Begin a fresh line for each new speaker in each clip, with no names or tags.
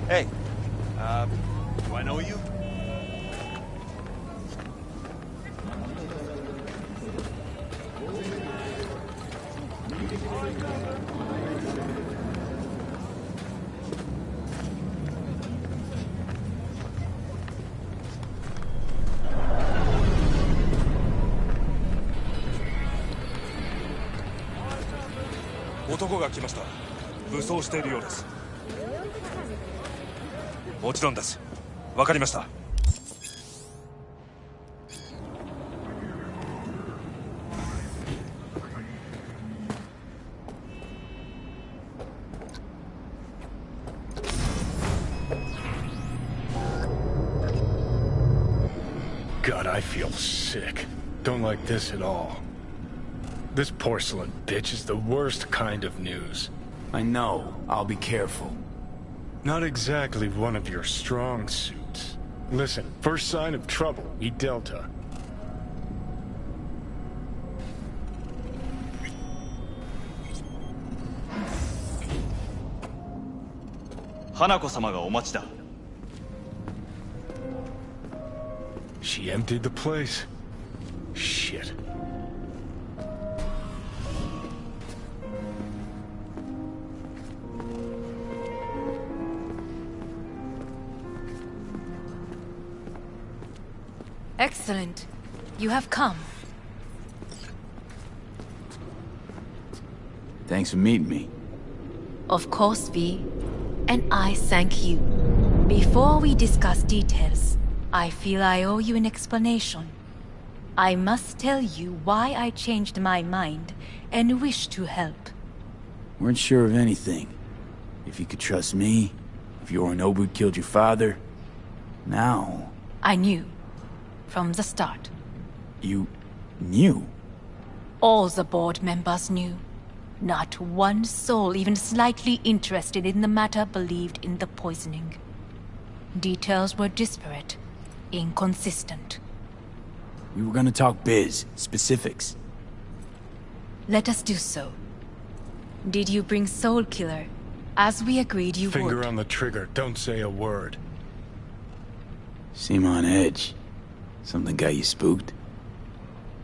Hey, do I know you?
男が来ました。武装しているようです。もちろんです。わかりました。
God, I feel sick. Don't like this at all. This porcelain bitch is the worst kind of news.
I know. I'll be careful.
Not exactly one of your strong suits. Listen, first sign of trouble, eat Delta.
Hanako-samaがお待ちだ。
She emptied the place. Shit.
Excellent. You have come.
Thanks for meeting me.
Of course, V. And I thank you. Before we discuss details, I feel I owe you an explanation. I must tell you why I changed my mind and wish to help.
Weren't sure of anything. If you could trust me, if Yorinobu killed your father. Now...
I knew. From the start.
You... knew?
All the board members knew. Not one soul even slightly interested in the matter believed in the poisoning. Details were disparate, inconsistent.
We were gonna talk biz, specifics.
Let us do so. Did you bring Soul Killer, as we agreed you would?
Finger on the trigger, don't say a word.
Seem on edge. Something got you spooked?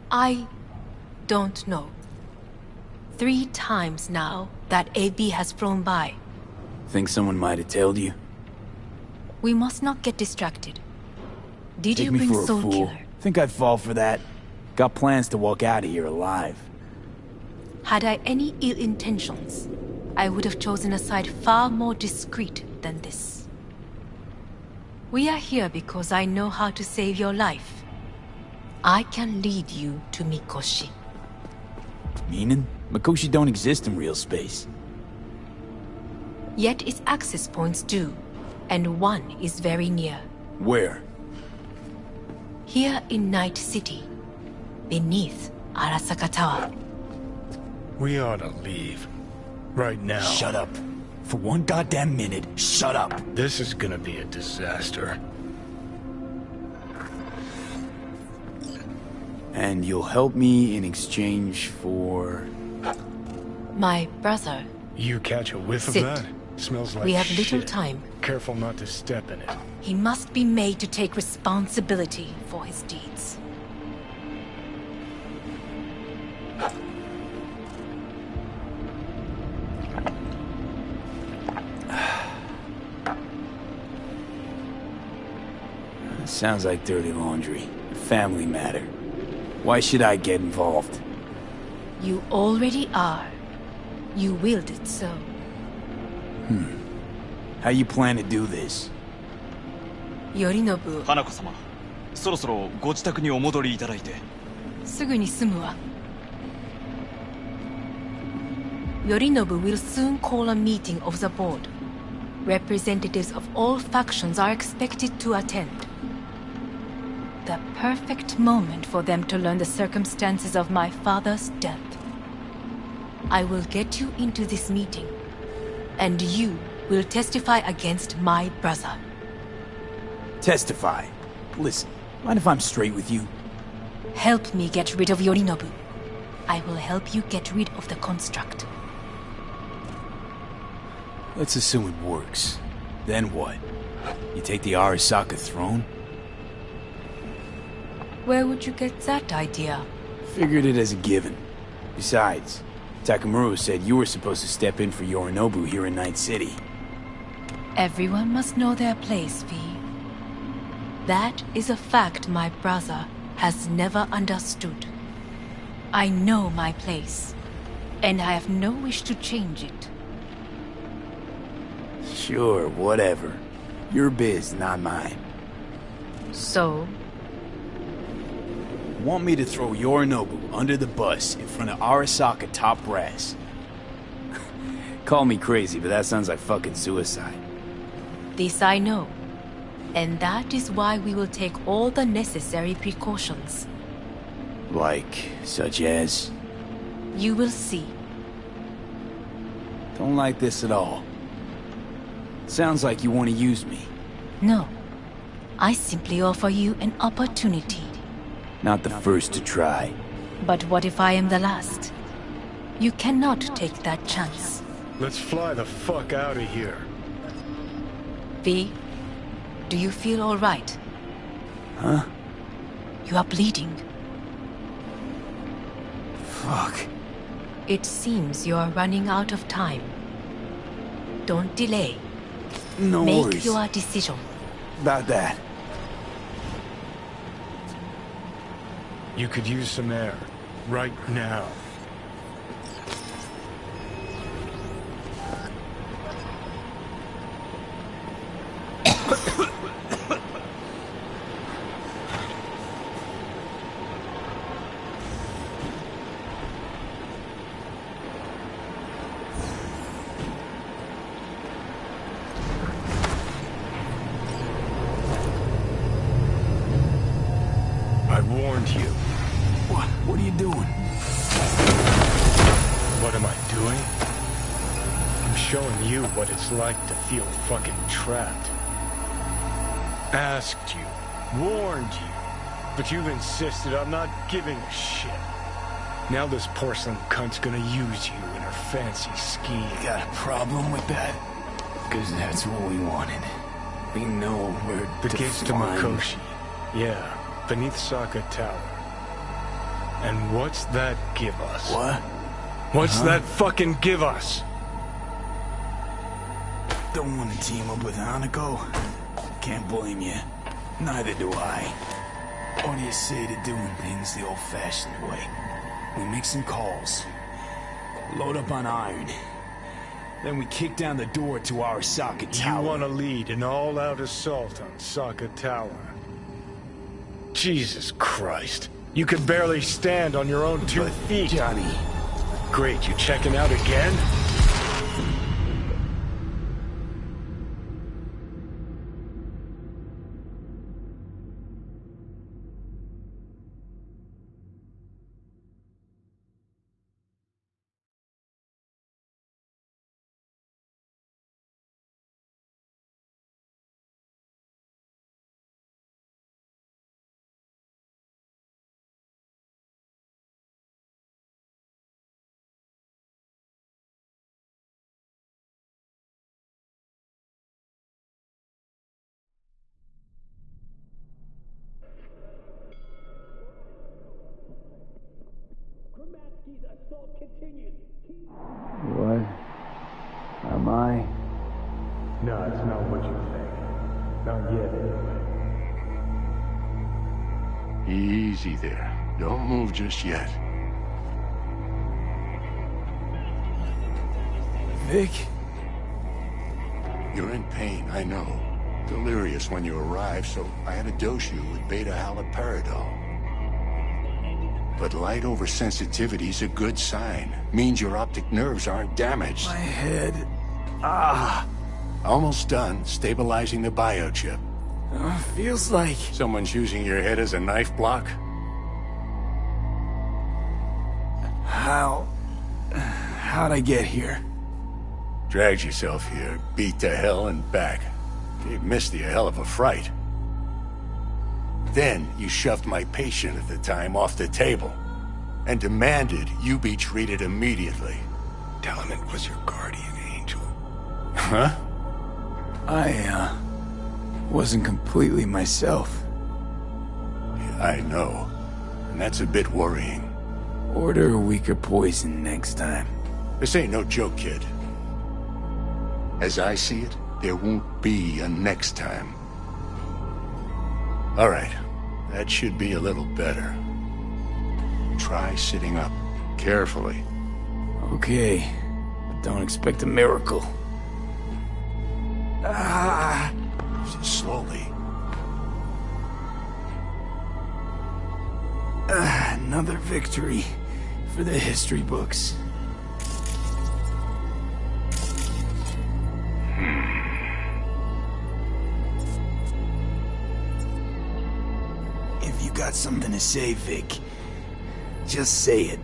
I don't know. 3 times now that AB has flown by.
Think someone might have tailed you?
We must not get distracted. Did
Take
you
me
bring
for a
Soul
fool.
Killer?
Think I'd fall for that? Got plans to walk out of here alive.
Had I any ill intentions, I would have chosen a side far more discreet than this. We are here because I know how to save your life. I can lead you to Mikoshi.
Meaning? Mikoshi don't exist in real space.
Yet its access points do, and one is very near.
Where?
Here in Night City, beneath Arasaka Tower.
We ought to leave. Right now.
Shut up. For one goddamn minute, shut up.
This is gonna be a disaster.
And you'll help me in exchange for...
My brother.
You catch a whiff
Sit.
of that? Smells like
We have little
shit.
time.
Careful not to step in it.
He must be made to take responsibility for his deeds.
Sounds like dirty laundry. A family matter. Why should I get involved?
You already are. You willed it so.
How you plan to do this?
Yorinobu,
花子様、そろそろご自宅にお戻りいただいて。
すぐに済むわ。Yorinobu will soon call a meeting of the board. Representatives of all factions are expected to attend. The perfect moment for them to learn the circumstances of my father's death. I will get you into this meeting, and you will testify against my brother.
Testify. Listen, mind if I'm straight with you?
Help me get rid of Yorinobu. I will help you get rid of the construct.
Let's assume it works. Then what? You take the Arasaka throne?
Where would you get that idea?
Figured it as a given. Besides, Takamura said you were supposed to step in for Yorinobu here in Night City.
Everyone must know their place, V. That is a fact my brother has never understood. I know my place, and I have no wish to change it.
Sure, whatever. Your biz, not mine.
So,
Want me to throw Yorinobu under the bus in front of Arasaka top brass? Call me crazy, but that sounds like fucking suicide.
this I know, and that is why we will take all the necessary precautions.
Like, such as?
You will see.
Don't like this at all. Sounds like you want to use me.
No, I simply offer you an opportunity.
Not the first to try.
But what if I am the last? You cannot take that chance.
Let's fly the fuck out of here.
V, do you feel all right?
Huh?
You are bleeding.
Fuck.
It seems you are running out of time. Don't delay.
No
Make
worries
your decision.
about that.
You could use some air. Right now. I warned you.
What are you doing?
What am I doing? I'm showing you what it's like to feel fucking trapped. Asked you, warned you, but you've insisted I'm not giving a shit. Now this porcelain cunt's gonna use you in her fancy scheme.
You got a problem with that? Because that's what we wanted. We know where
The gates to
find-
Mikoshi. Yeah, beneath Saka Tower. And what's that give us?
What?
What's that fucking give us?
Don't want to team up with Hanako? Can't blame you. Neither do I. What do you say to doing things the old-fashioned way? We make some calls. Load up on iron. Then we kick down the door to our Saka Tower.
You want to lead an all-out assault on Saka Tower? Jesus Christ. You could barely stand on your own 2 feet.
Johnny.
Great, you checking out again?
What? Am I?
No, it's not what you think. Not yet, anyway.
Easy there. Don't move just yet.
Vic?
You're in pain, I know. Delirious when you arrived, so I had to dose you with beta-haloperidol. But light oversensitivity's a good sign. Means your optic nerves aren't damaged.
My head.
Almost done stabilizing the biochip.
Feels like...
Someone's using your head as a knife block?
How'd I get here?
Dragged yourself here, beat to hell and back. Gave Misty a hell of a fright. Then you shoved my patient at the time off the table and demanded you be treated immediately.
Tell him it was your guardian angel.
Huh?
I, wasn't completely myself.
I know. And that's a bit worrying.
Order a weaker poison next time.
This ain't no joke, kid. As I see it, there won't be a next time. All right. That should be a little better. Try sitting up. Carefully.
Okay. But don't expect a miracle. Ah!
Slowly.
Another victory for the history books. If you got something to say, Vic, just say it.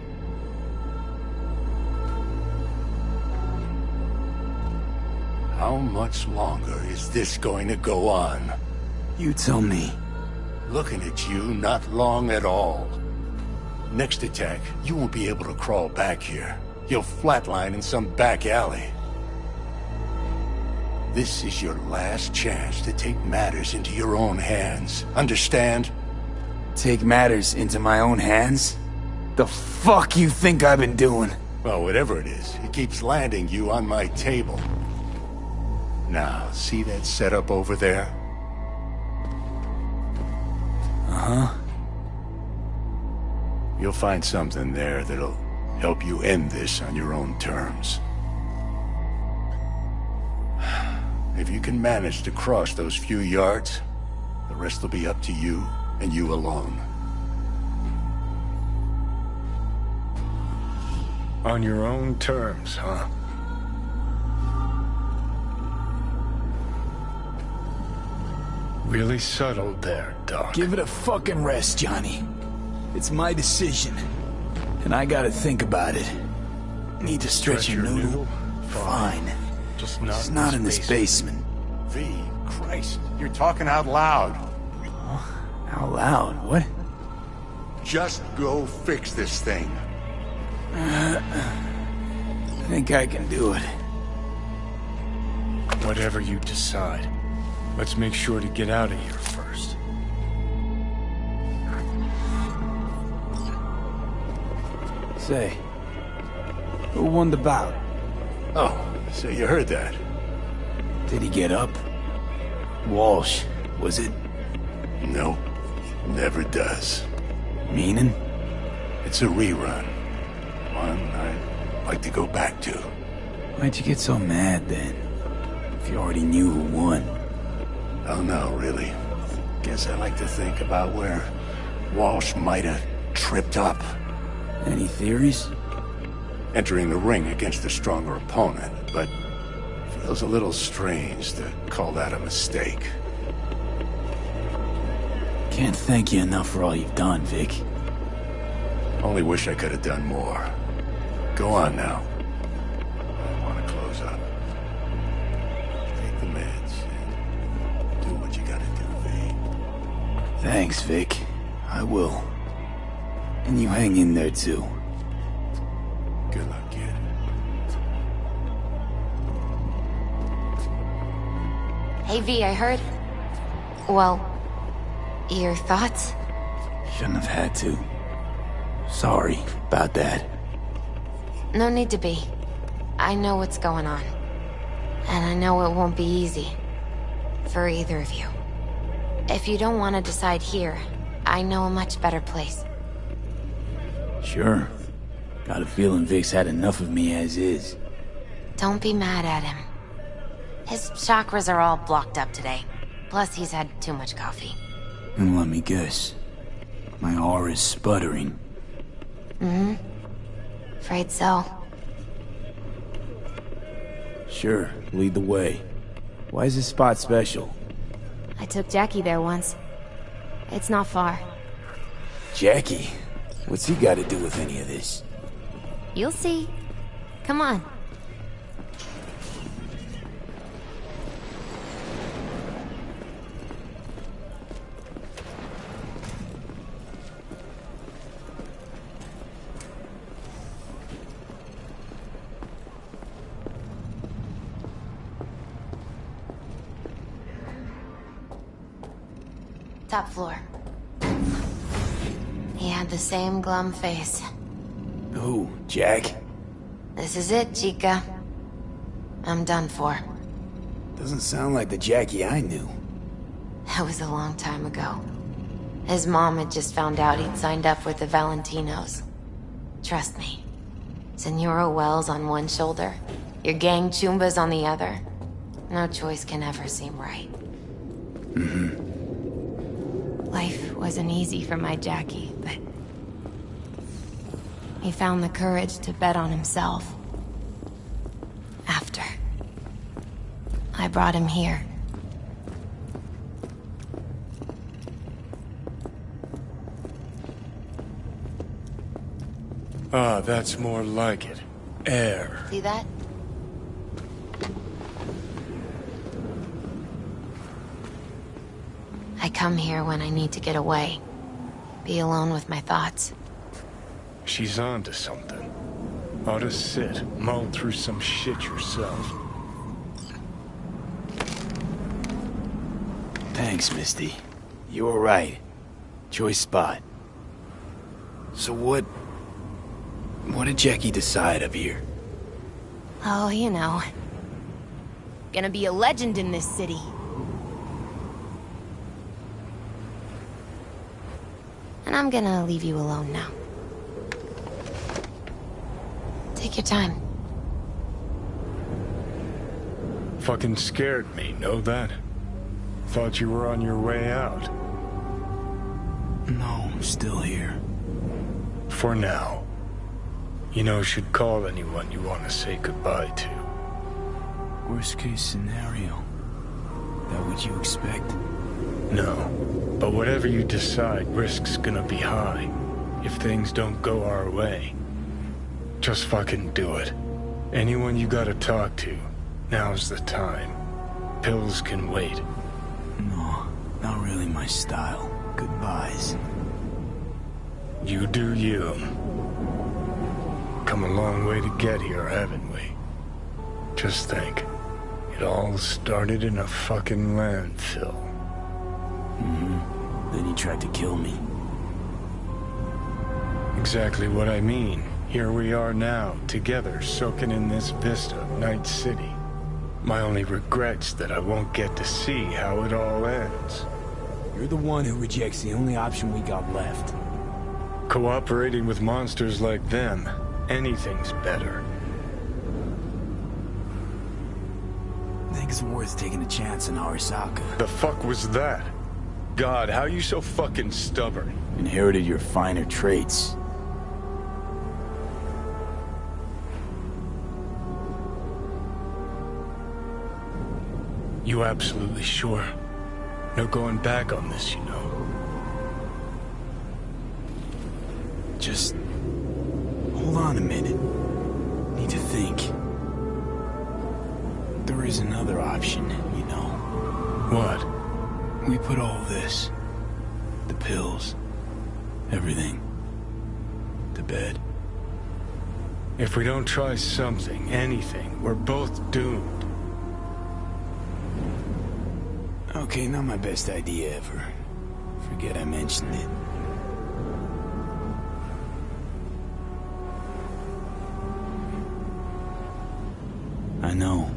How much longer is this going to go on?
You tell me.
Looking at you, not long at all. Next attack, you won't be able to crawl back here. You'll flatline in some back alley. This is your last chance to take matters into your own hands. Understand?
Take matters into my own hands? The fuck you think I've been doing?
Well, whatever it is, it keeps landing you on my table. Now, see that setup over there?
Uh-huh.
You'll find something there that'll help you end this on your own terms. If you can manage to cross those few yards, the rest will be up to you and you alone.
On your own terms, huh? Really subtle there, Doc.
Give it a fucking rest, Johnny. It's my decision. And I gotta think about it. Need to stretch your noodle? Fine.
Just
not in this basement.
V, Christ, you're talking out loud.
Out loud? What?
Just go fix this thing.
I think I can do it.
Whatever you decide. Let's make sure to get out of here first.
Say, who won the bout?
Oh, so you heard that.
Did he get up? Walsh, was it?
No, never does.
Meaning?
It's a rerun. One I'd like to go back to.
Why'd you get so mad then? If you already knew who won.
Oh no, really. Guess I like to think about where Walsh might have tripped up.
Any theories?
Entering the ring against a stronger opponent, but feels a little strange to call that a mistake.
Can't thank you enough for all you've done, Vic.
Only wish I could have done more. Go on now. I want to close up. Take the meds and do what you gotta do, V.
Thanks, Vic. I will. And you hang in there, too.
Good luck, kid.
Hey, V, I heard... Well, your thoughts?
Shouldn't have had to. Sorry about that.
No need to be. I know what's going on. And I know it won't be easy. For either of you. If you don't want to decide here, I know a much better place.
Sure. Got a feeling Vic's had enough of me as is.
Don't be mad at him. His chakras are all blocked up today. Plus, he's had too much coffee.
And let me guess. My aura's sputtering.
Mm-hmm. Afraid so.
Sure, lead the way. Why is this spot special?
I took Jackie there once. It's not far.
Jackie? What's he got to do with any of this?
You'll see. Come on. Top floor. He had the same glum face.
Who, Jack?
This is it, chica. I'm done for.
Doesn't sound like the Jackie I knew.
That was a long time ago. His mom had just found out he'd signed up with the Valentinos. Trust me. Senora Wells on one shoulder, your gang Chumbas on the other. No choice can ever seem right. Life wasn't easy for my Jackie, but he found the courage to bet on himself. After I brought him here.
Ah, that's more like it. Air.
See that? I come here when I need to get away. Be alone with my thoughts.
She's onto something. Ought to sit, mull through some shit yourself.
Thanks, Misty. You were right. Choice spot. So what did Jackie decide up here?
Oh, you know. Gonna be a legend in this city. And I'm gonna leave you alone now. Take your time.
Fucking scared me, know that? Thought you were on your way out.
No, I'm still here.
For now. You know, should call anyone you want to say goodbye to.
Worst case scenario. That what you expect?
No. But whatever you decide, risk's gonna be high. If things don't go our way. Just fucking do it. Anyone you gotta talk to, now's the time. Pills can wait.
No, not really my style. Goodbyes.
You do you. Come a long way to get here, haven't we? Just think. It all started in a fucking landfill.
Then he tried to kill me.
Exactly what I mean. Here we are now, together, soaking in this vista of Night City. My only regret's that I won't get to see how it all ends.
You're the one who rejects the only option we got left.
Cooperating with monsters like them, anything's better.
I think it's worth taking a chance on Arasaka.
The fuck was that? God, how you so fucking stubborn?
Inherited your finer traits.
You absolutely sure? No going back on this, you know.
Just hold on a minute. Need to think. There is another option, you know.
What?
We put all this, the pills, everything, to bed.
If we don't try something, anything, we're both doomed.
Okay, not my best idea ever. Forget I mentioned it. I know.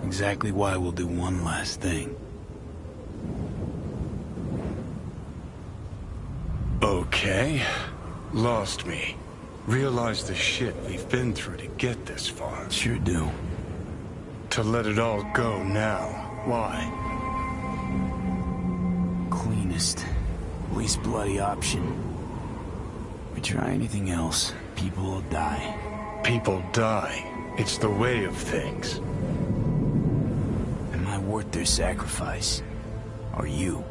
Exactly why we'll do one last thing.
Okay. Lost me. Realize the shit we've been through to get this far.
Sure do.
To let it all go now. Why?
Cleanest, least bloody option. We try anything else, people will die.
People die. It's the way of things.
Am I worth their sacrifice? Are you?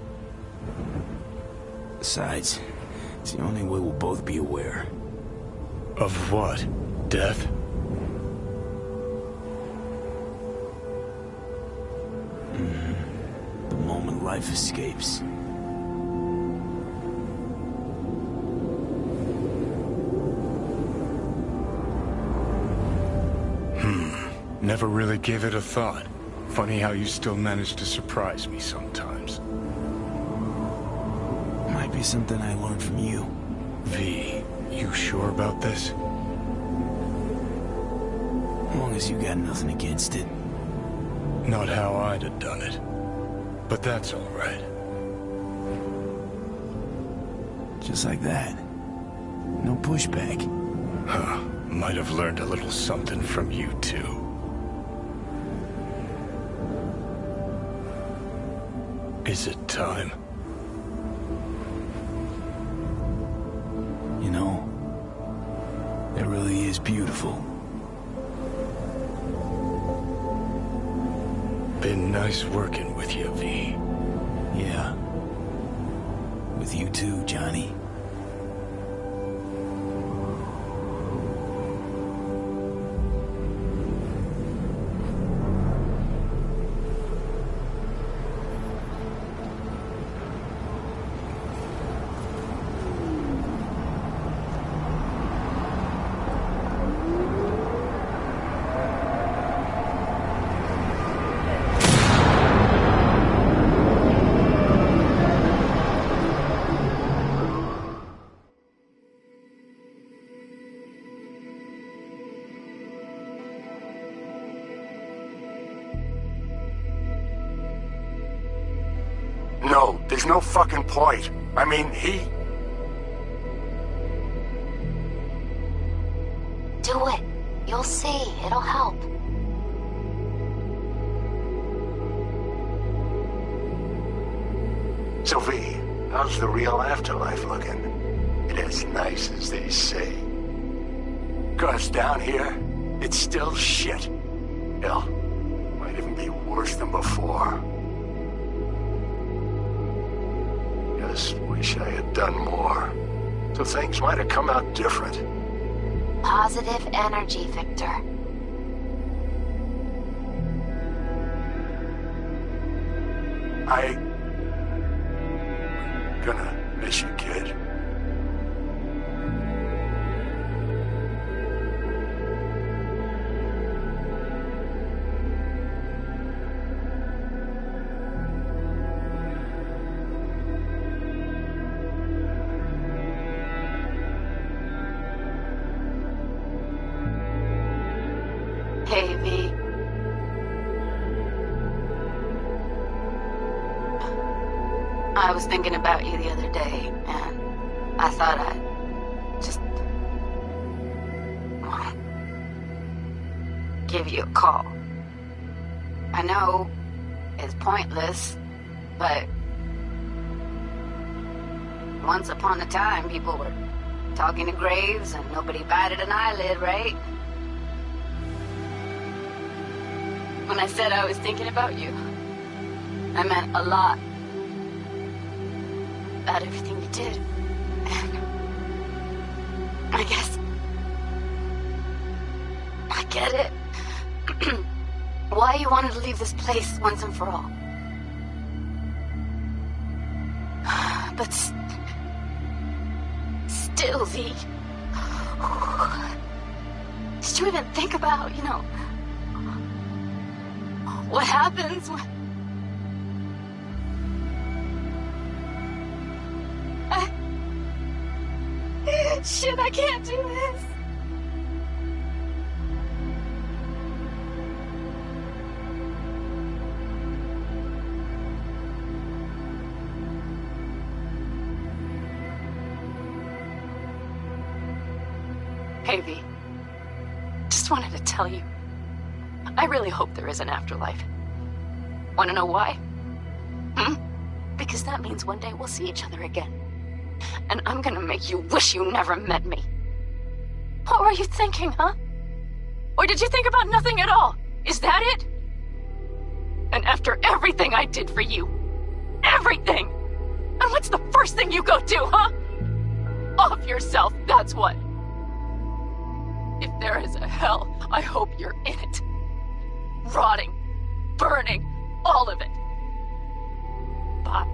Besides, it's the only way we'll both be aware.
Of what? Death?
The moment life escapes.
Never really gave it a thought. Funny how you still manage to surprise me sometimes.
Might be something I learned from you.
V, you sure about this?
As long as you got nothing against it.
Not how I'd have done it. But that's all right.
Just like that. No pushback.
Huh. Might have learned a little something from you, too. Is it time?
You know, it really is beautiful.
Been nice working with you, V.
Yeah. With you too, Johnny.
No, there's no fucking point. I mean, he...
Do it. You'll see. It'll help.
So V, how's the real afterlife looking? It as nice as they say. 'Cause down here, it's still shit. Hell, might even be worse than before. Just wish I had done more. So things might have come out different.
Positive energy, Victor.
Gonna miss you, kid.
Hey, V. I was thinking about you the other day, and I thought I'd just... well, give you a call. I know it's pointless, but once upon a time, people were talking to graves and nobody batted an eyelid, right? When I said I was thinking about you, I meant a lot. About everything you did. And I guess I get it. Why you wanted to leave this place once and for all. But still, V. Did you even think about, you know, what happens when... Shit, I can't do this. Hey, V. Just wanted to tell you, I really hope there is an afterlife. Want to know why? Because that means one day we'll see each other again. And I'm gonna make you wish you never met me. What were you thinking, huh? Or did you think about nothing at all? Is that it? And after everything I did for you, everything! And what's the first thing you go do, huh? Off yourself, that's what. If there is a hell, I hope you're in it. Rotting, burning, all of it. Bye.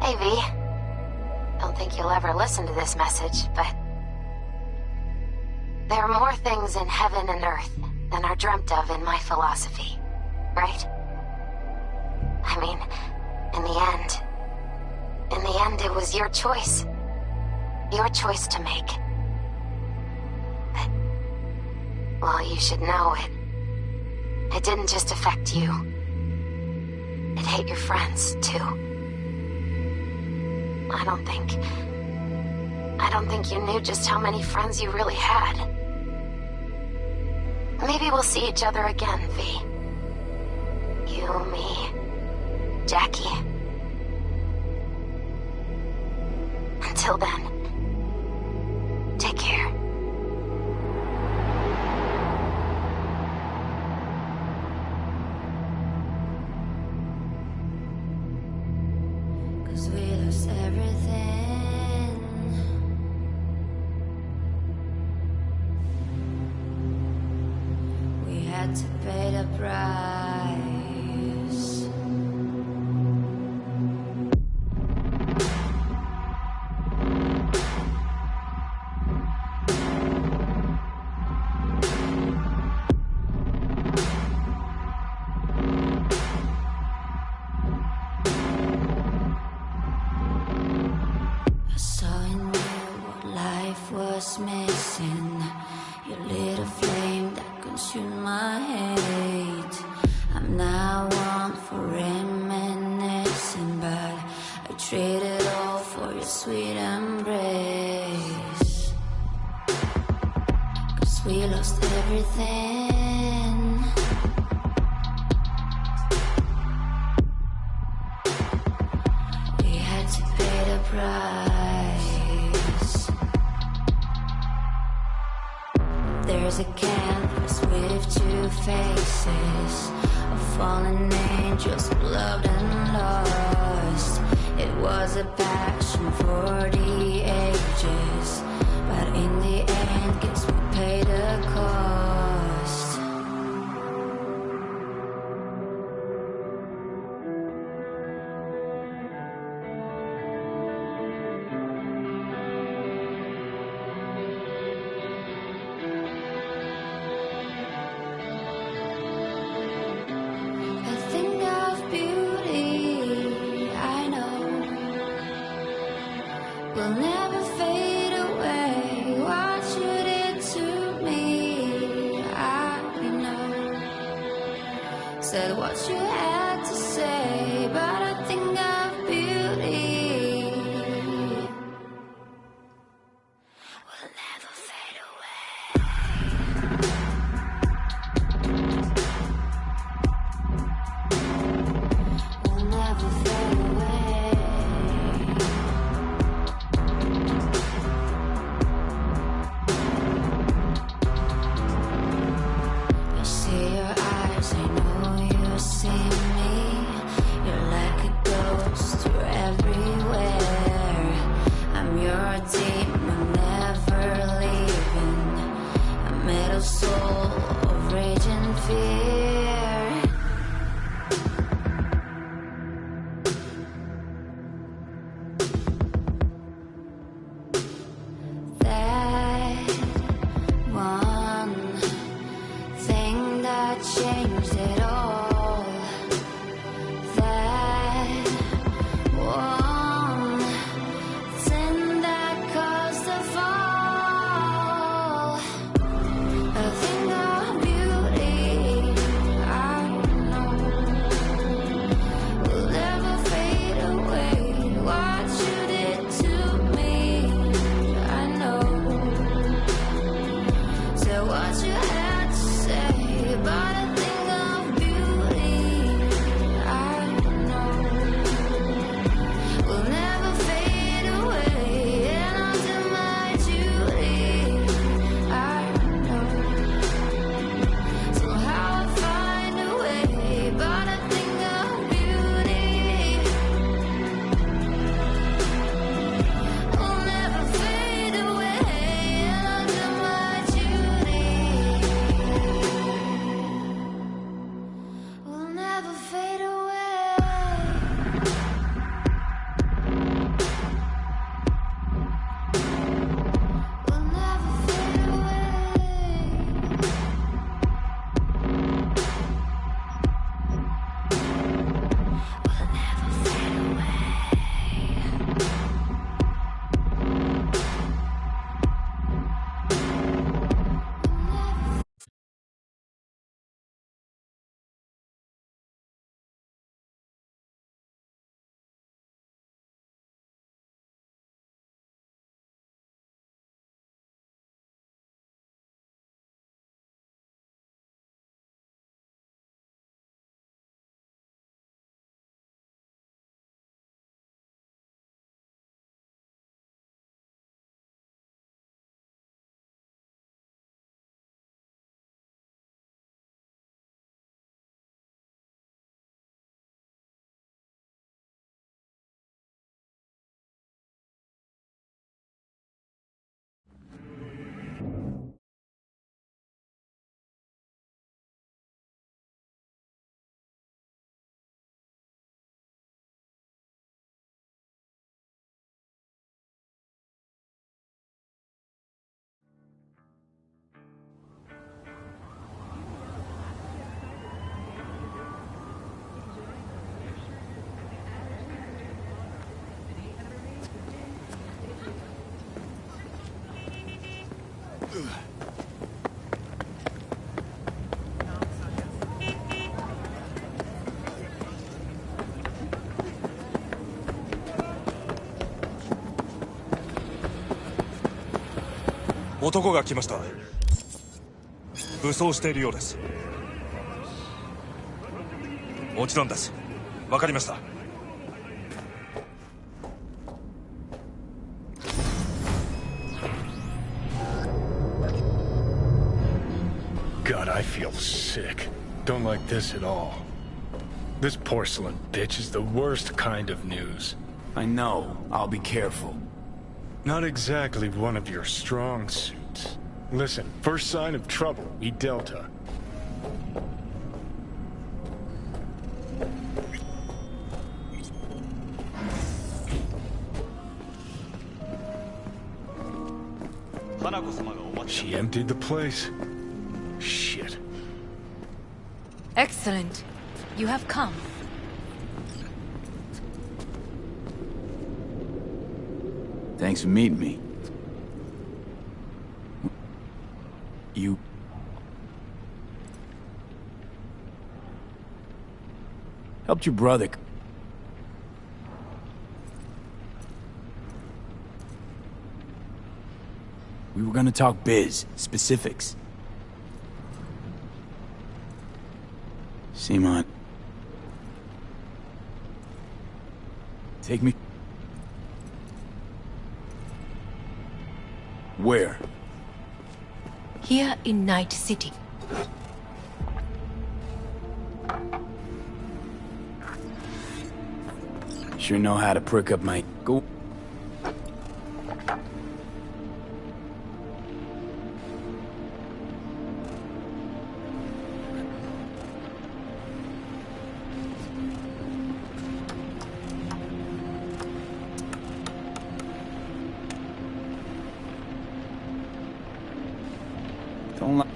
Hey, V. Don't think you'll ever listen to this message, but... there are more things in heaven and earth than are dreamt of in my philosophy, right? I mean, in the end, it was your choice. Your choice to make. But, well, you should know it didn't just affect you. It hit your friends, too. I don't think you knew just how many friends you really had. Maybe we'll see each other again, V. You, me, Jackie. Until then, take care.
Cause we lost everything. We had to pay the price. I saw in you what life was missing. You lit a flame that consumed my hate. I'm now one for reminiscing, but I traded all for your sweet embrace. Cause we lost everything. We had to pay the price. There's a canvas with two faces of fallen angels who loved and lost. It was a passion for the ages, but in the end, guess we paid the cost. I think of beauty, I know, will never fade away. What you did to me, I know. Said what you had to say, but I think of beauty will never fade away. Will never fade away. I see your eyes, I know you see me. You're like a ghost, you're everywhere. I'm your demon, never leaving. A metal soul of rage and fear. That one thing that changed it all. That one thing that caused the fall. I think of beauty,
男が来ました。武装しているようです。もちろんです。わかりました。
God, I feel sick. Don't like this at all. This porcelain bitch is the worst kind of news.
I know. I'll be careful.
Not exactly one of your strong suits. Listen, first sign of trouble, we Delta. She emptied the place. Shit.
Excellent. You have come.
Thanks for meeting me. You... helped your brother... We were gonna talk biz, specifics. Simon. Take me... Where?
Here in Night City.
Sure know how to prick up my... Go... Don't lie.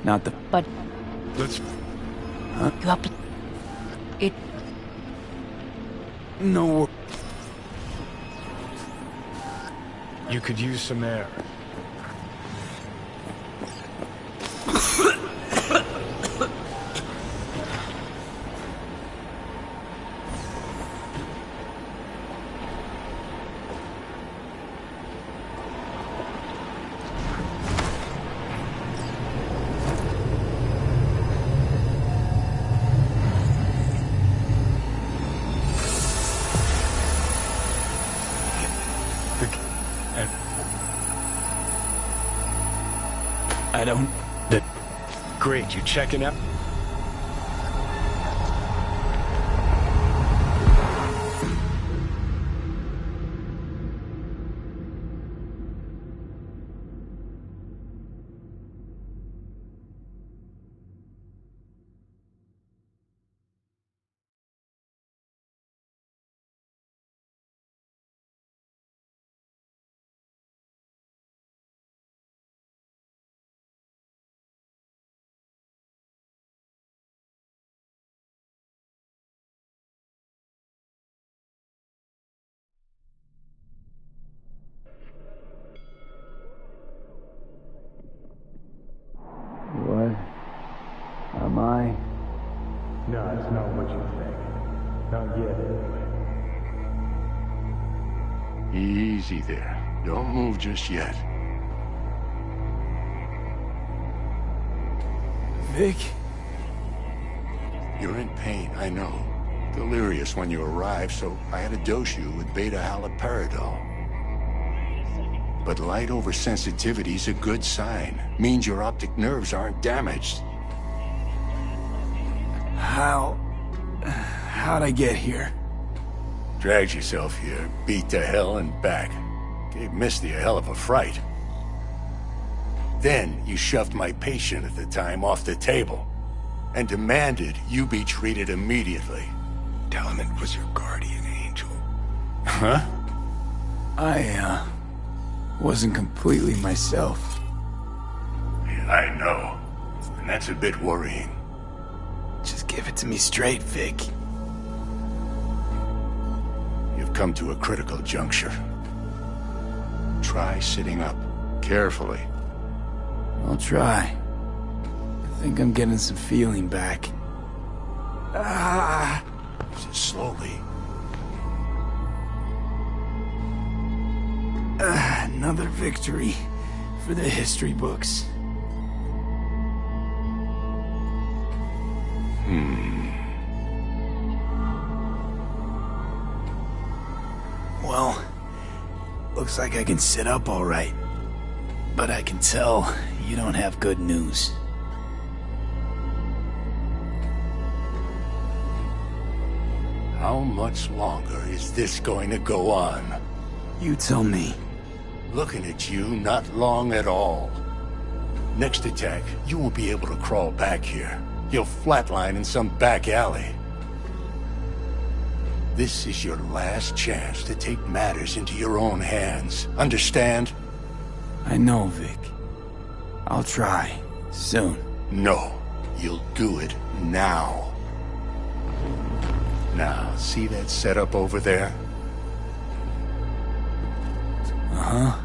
Not the...
But
Let's...
you are... It...
No.
You could use some air.
I don't...
Great, you checking out?
What? Am I?
No, it's not what you think. Not yet, anyway.
Easy there. Don't move just yet.
Vic?
You're in pain, I know. Delirious when you arrived, so I had to dose you with beta-haloperidol. But light oversensitivity's a good sign. Means your optic nerves aren't damaged.
How'd I get here?
Dragged yourself here, beat to hell and back. Gave Misty a hell of a fright. Then you shoved my patient at the time off the table and demanded you be treated immediately.
Tell him it was your guardian angel.
Huh?
I wasn't completely myself.
Yeah, I know. And that's a bit worrying.
Just give it to me straight, Vic.
You've come to a critical juncture. Try sitting up, carefully.
I'll try. I think I'm getting some feeling back.
Just slowly.
Another victory. for the history books. Well, looks like I can sit up all right. But I can tell you don't have good news.
How much longer is this going to go on?
You tell me.
Looking at you, not long at all. Next attack, you won't be able to crawl back here. You'll flatline in some back alley. This is your last chance to take matters into your own hands. Understand?
I know, Vic. I'll try. Soon.
No. You'll do it now. Now, see that setup over there?
Uh-huh.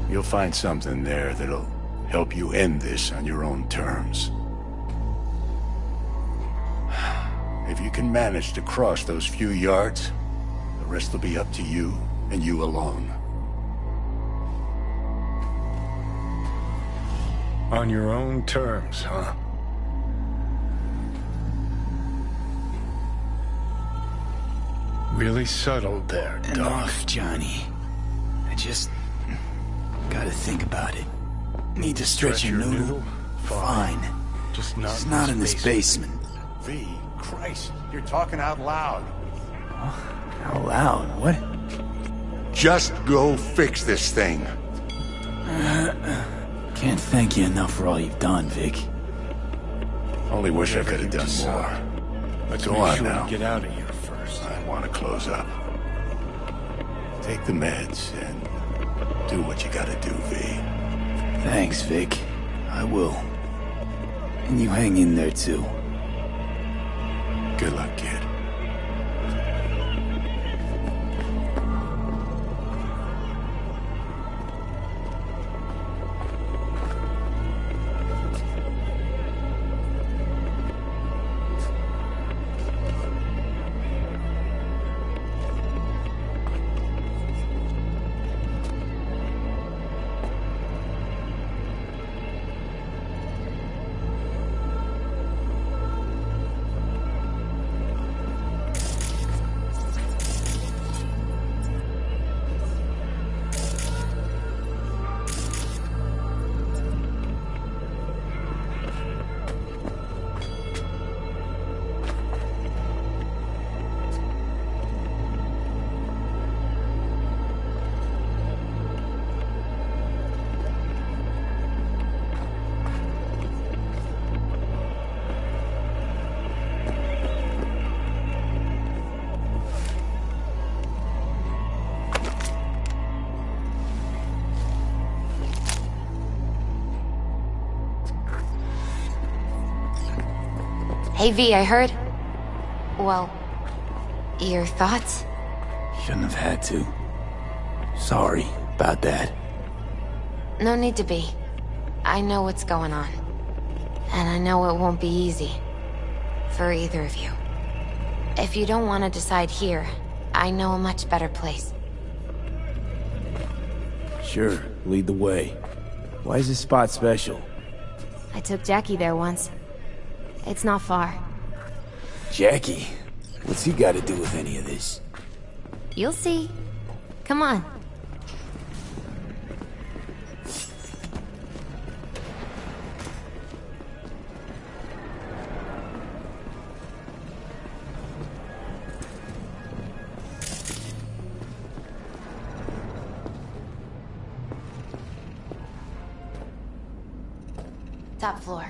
You'll find something there that'll help you end this on your own terms. If you can manage to cross those few yards, the rest will be up to you and you alone.
On your own terms, huh? Really subtle there, Doc.
Enough, Johnny. I just gotta think about it. Need to stretch your noodle? Fine.
Just
It's not in this basement.
V, Christ, you're talking out loud.
Out loud? What?
Just go fix this thing.
Can't thank you enough for all you've done, Vic.
Only wish I could have done more.
Let's
Go
make
on
sure
now.
we get out of here first.
I want to close up. Take the meds and do what you gotta do, V.
Thanks, Vic. I will. And you hang in there, too.
Good luck, kid.
Hey V, I heard... Well, your thoughts?
Shouldn't have had to. Sorry about that.
No need to be. I know what's going on. And I know it won't be easy. For either of you. If you don't want to decide here, I know a much better place.
Sure, lead the way. Why is this spot special?
I took Jackie there once. It's not far.
Jackie? What's he got to do with any of this?
You'll see. Come on. Top floor.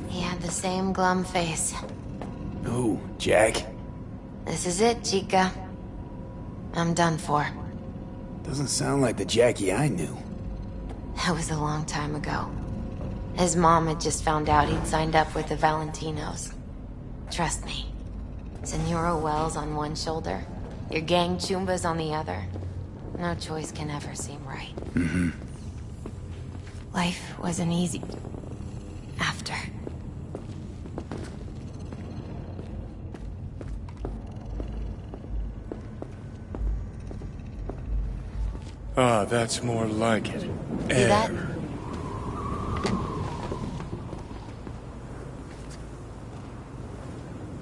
He had the same glum face.
Who, Jack?
This is it, Chica. I'm done for.
Doesn't sound like the Jackie I knew.
That was a long time ago. His mom had just found out he'd signed up with the Valentinos. Trust me. Senora Wells on one shoulder, your gang Chumbas on the other. No choice can ever seem right.
Mm-hmm.
Life wasn't easy. After.
Ah, that's more like it.
See that?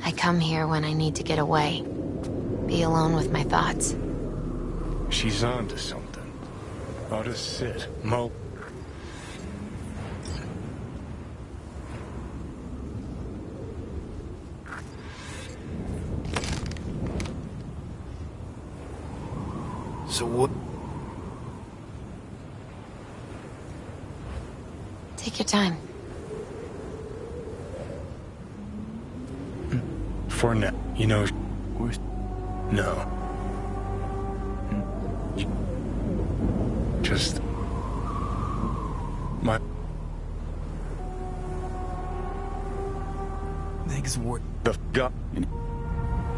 I come here when I need to get away. Be alone with my thoughts.
She's on to something. Ought to sit, mope.
So what?
Take your time.
For now, you know...
Where's...
No. Just... My...
Niggas work...
The god...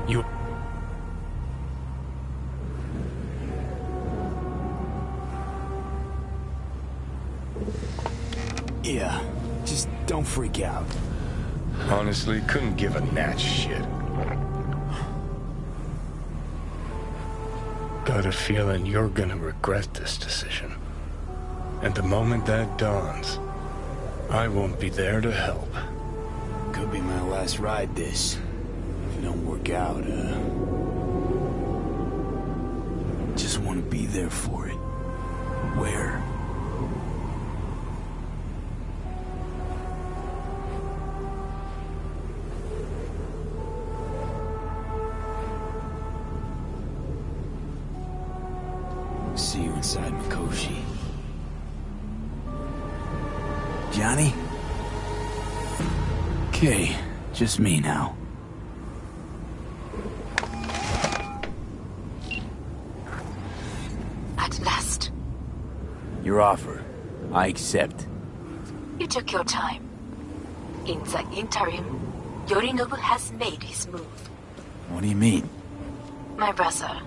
You...
Yeah, just don't freak out.
Honestly, couldn't give a gnat's shit. Got a feeling you're gonna regret this decision. And the moment that dawns, I won't be there to help.
Could be my last ride this. If it don't work out, just want to be there for it. Where? See you inside Mikoshi. Johnny? Okay, just me now.
At last.
Your offer. I accept.
You took your time. In the interim, Yorinobu has made his move.
What do you mean?
My brother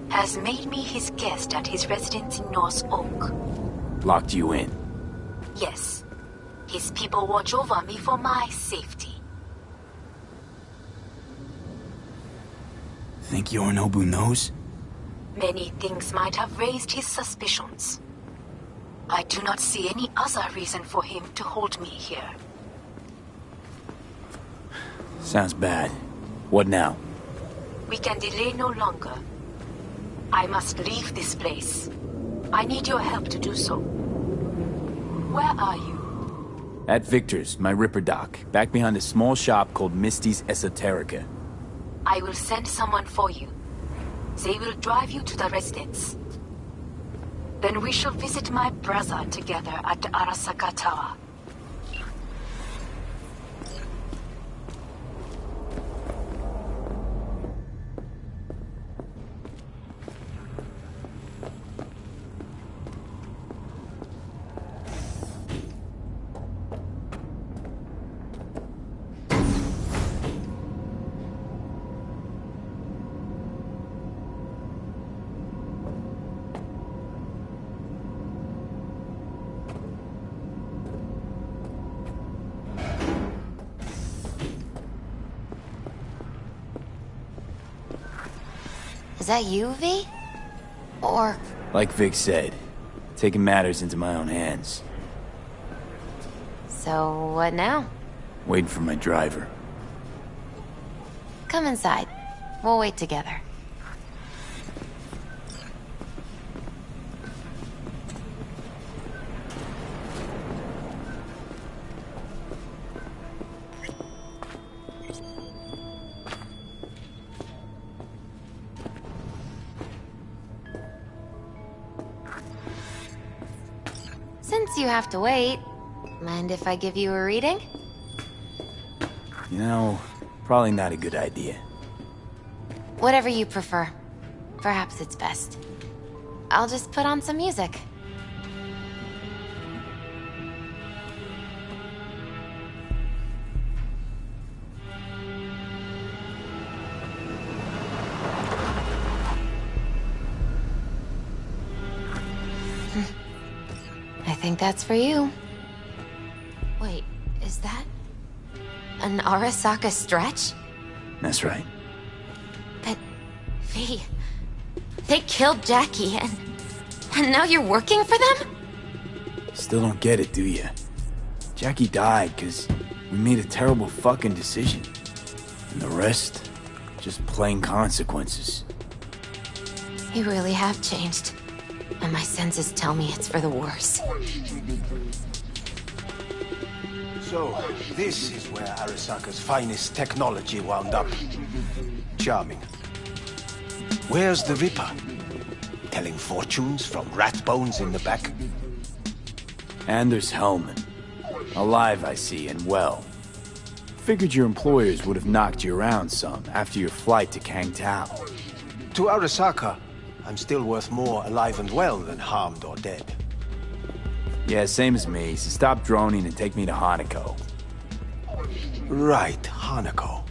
has made me his guest at his residence in North Oak.
Locked you in.
Yes. His people watch over me for my safety.
Think Yorinobu knows?
Many things might have raised his suspicions. I do not see any other reason for him to hold me here.
Sounds bad. What now?
We can delay no longer. I must leave this place. I need your help to do so. Where are you?
At Victor's, my Ripper dock, back behind a small shop called Misty's Esoterica.
I will send someone for you. They will drive you to the residence. Then we shall visit my brother together at the Arasaka Tower.
Is that you, V? Or...
Like Vic said, taking matters into my own hands.
So, what now?
Waiting for my driver.
Come inside. We'll wait together. Since you have to wait, mind if I give you a reading?
You know, probably not a good idea.
Whatever you prefer. Perhaps it's best. I'll just put on some music. I think that's for you. Wait, is that an Arasaka stretch?
That's right.
But, V, they killed Jackie and And now you're working for them?
Still don't get it, do you? Jackie died because we made a terrible fucking decision. And the rest, just plain consequences.
You really have changed. And my senses tell me it's for the worse.
So, this is where Arasaka's finest technology wound up. Charming. Where's the Ripper? Telling fortunes from rat bones in the back?
And there's Hellman. Alive, I see, and well. Figured your employers would have knocked you around some after your flight to Kangtao.
To Arasaka, I'm still worth more alive and well than harmed or dead.
Yeah, same as me, so stop droning and take me to Hanako.
Right, Hanako.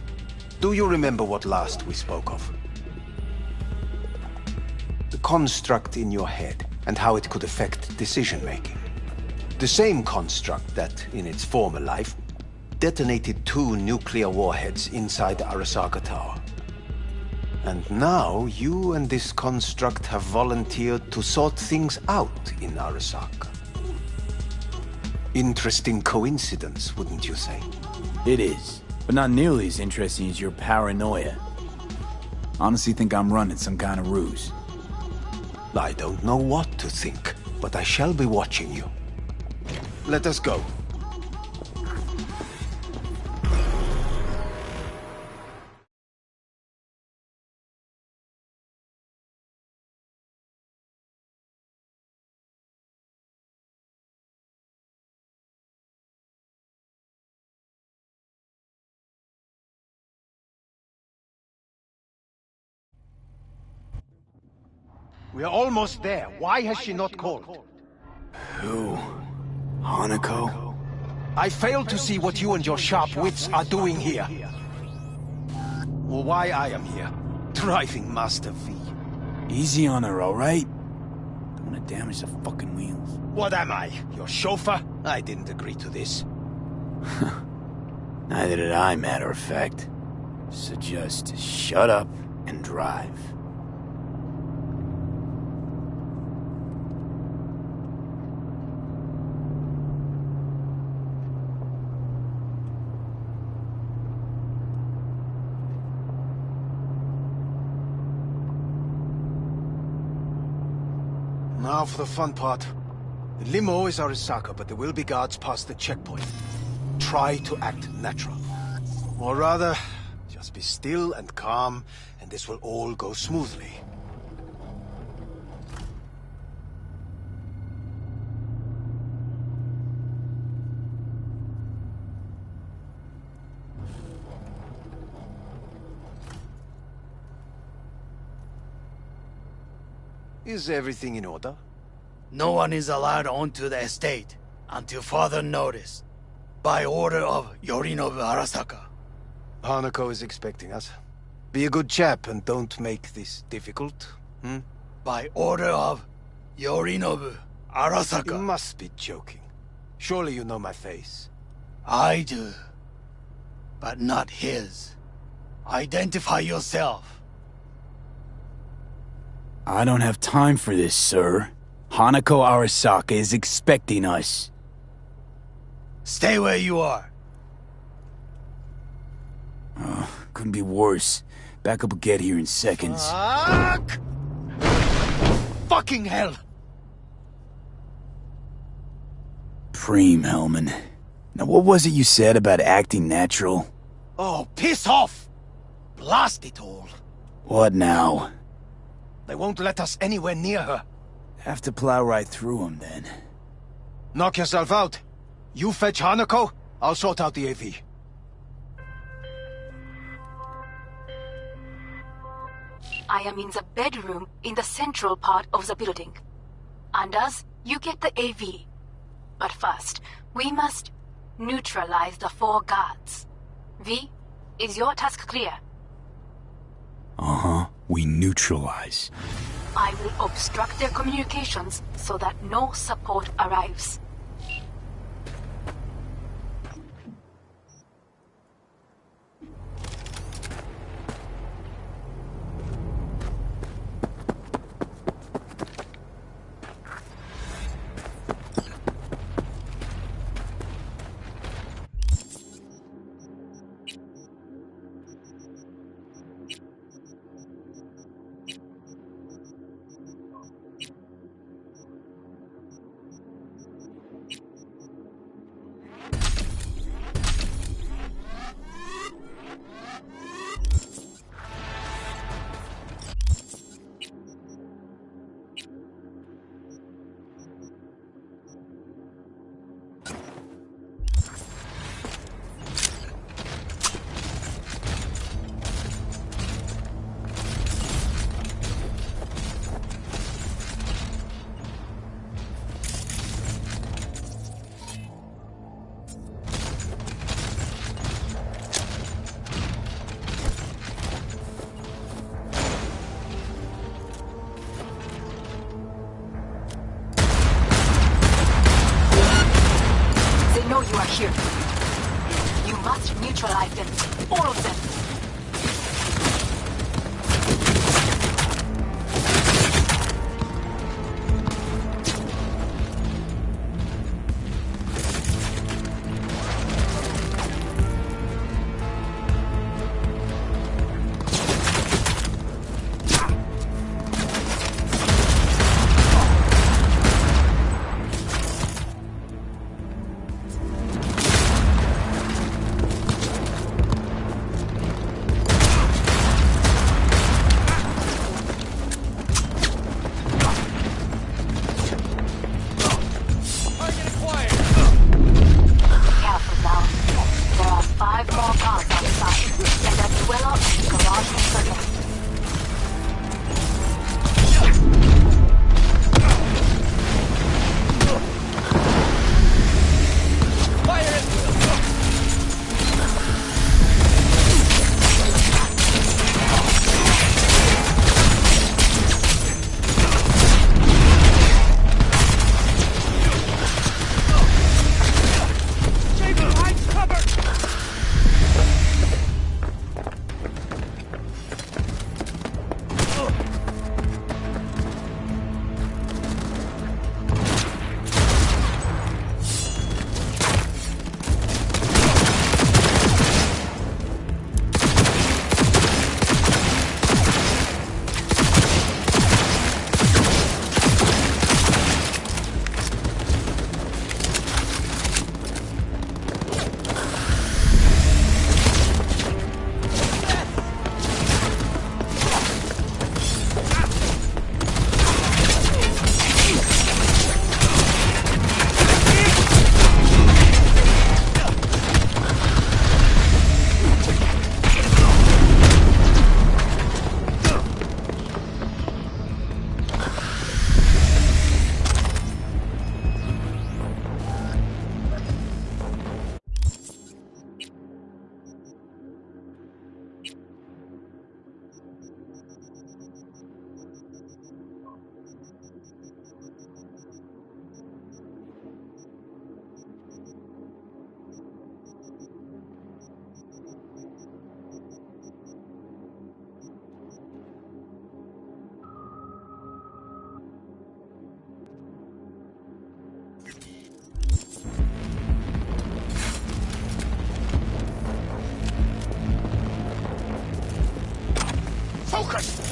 Do you remember what last we spoke of? The construct in your head, and how it could affect decision-making. The same construct that, in its former life, detonated 2 nuclear warheads inside the Arasaka Tower. And now, you and this construct have volunteered to sort things out in Arasaka. Interesting coincidence, wouldn't you say?
It is, but not nearly as interesting as your paranoia. Honestly think I'm running some kind of ruse.
I don't know what to think, but I shall be watching you. Let us go. We are almost there. Why has she not called?
Who? Hanako?
I fail to see what you and your sharp wits are doing here. Or why I am here. Driving Master V.
Easy on her, alright? Don't want to damage the fucking wheels.
What am I? Your chauffeur? I didn't agree to this.
Neither did I, matter of fact. So just shut up and drive.
Now for the fun part. The limo is Arasaka, but there will be guards past the checkpoint. Try to act natural. Or rather, just be still and calm, and this will all go smoothly. Is everything in order?
No one is allowed onto the estate until further notice. By order of Yorinobu Arasaka.
Hanako is expecting us. Be a good chap and don't make this difficult, hmm?
By order of Yorinobu Arasaka.
You must be joking. Surely you know my face.
I do. But not his. Identify yourself.
I don't have time for this, sir. Hanako Arasaka is expecting us.
Stay where you are.
Couldn't be worse. Backup will get here in seconds.
Fuck! Fucking hell!
Preem, Hellman. Now what was it you said about acting natural?
Oh, piss off! Blast it all.
What now?
They won't let us anywhere near her.
Have to plow right through them, then.
Knock yourself out. You fetch Hanako, I'll sort out the AV.
I am in the bedroom in the central part of the building. Anders, you get the AV. But first, we must neutralize the 4 guards. V, is your task clear?
Uh-huh. We neutralize.
I will obstruct their communications so that no support arrives.
Focus!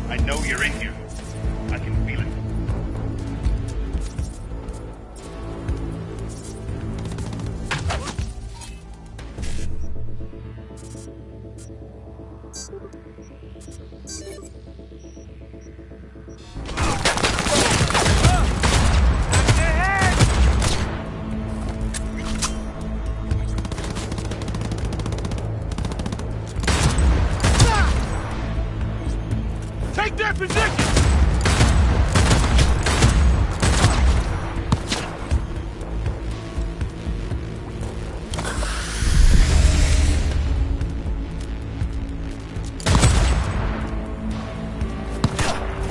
I know you're in here. I can feel it.
Take their position!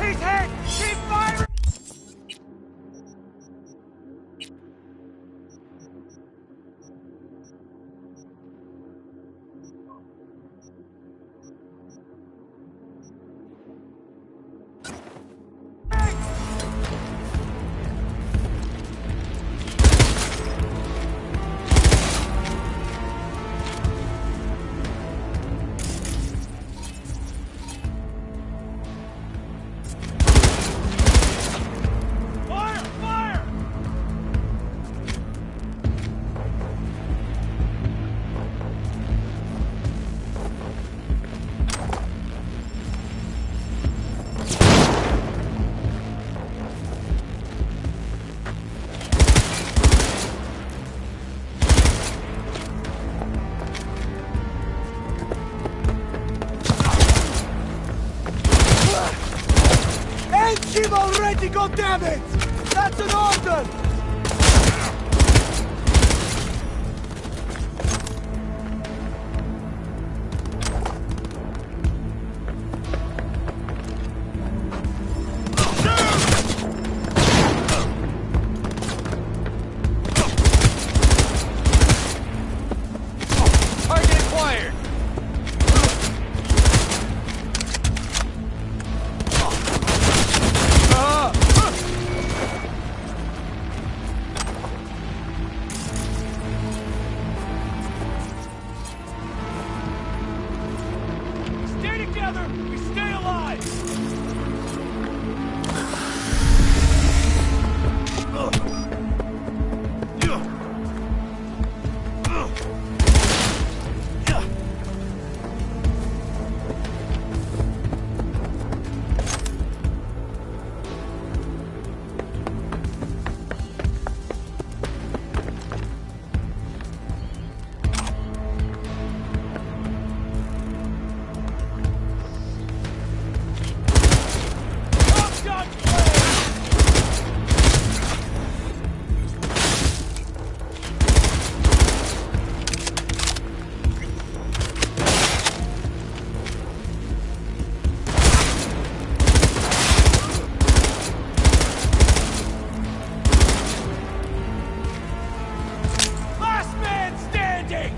He's hit! Keep firing! End him already, goddammit! That's an order! Target acquired! Stay together! We stay alive! Last man standing!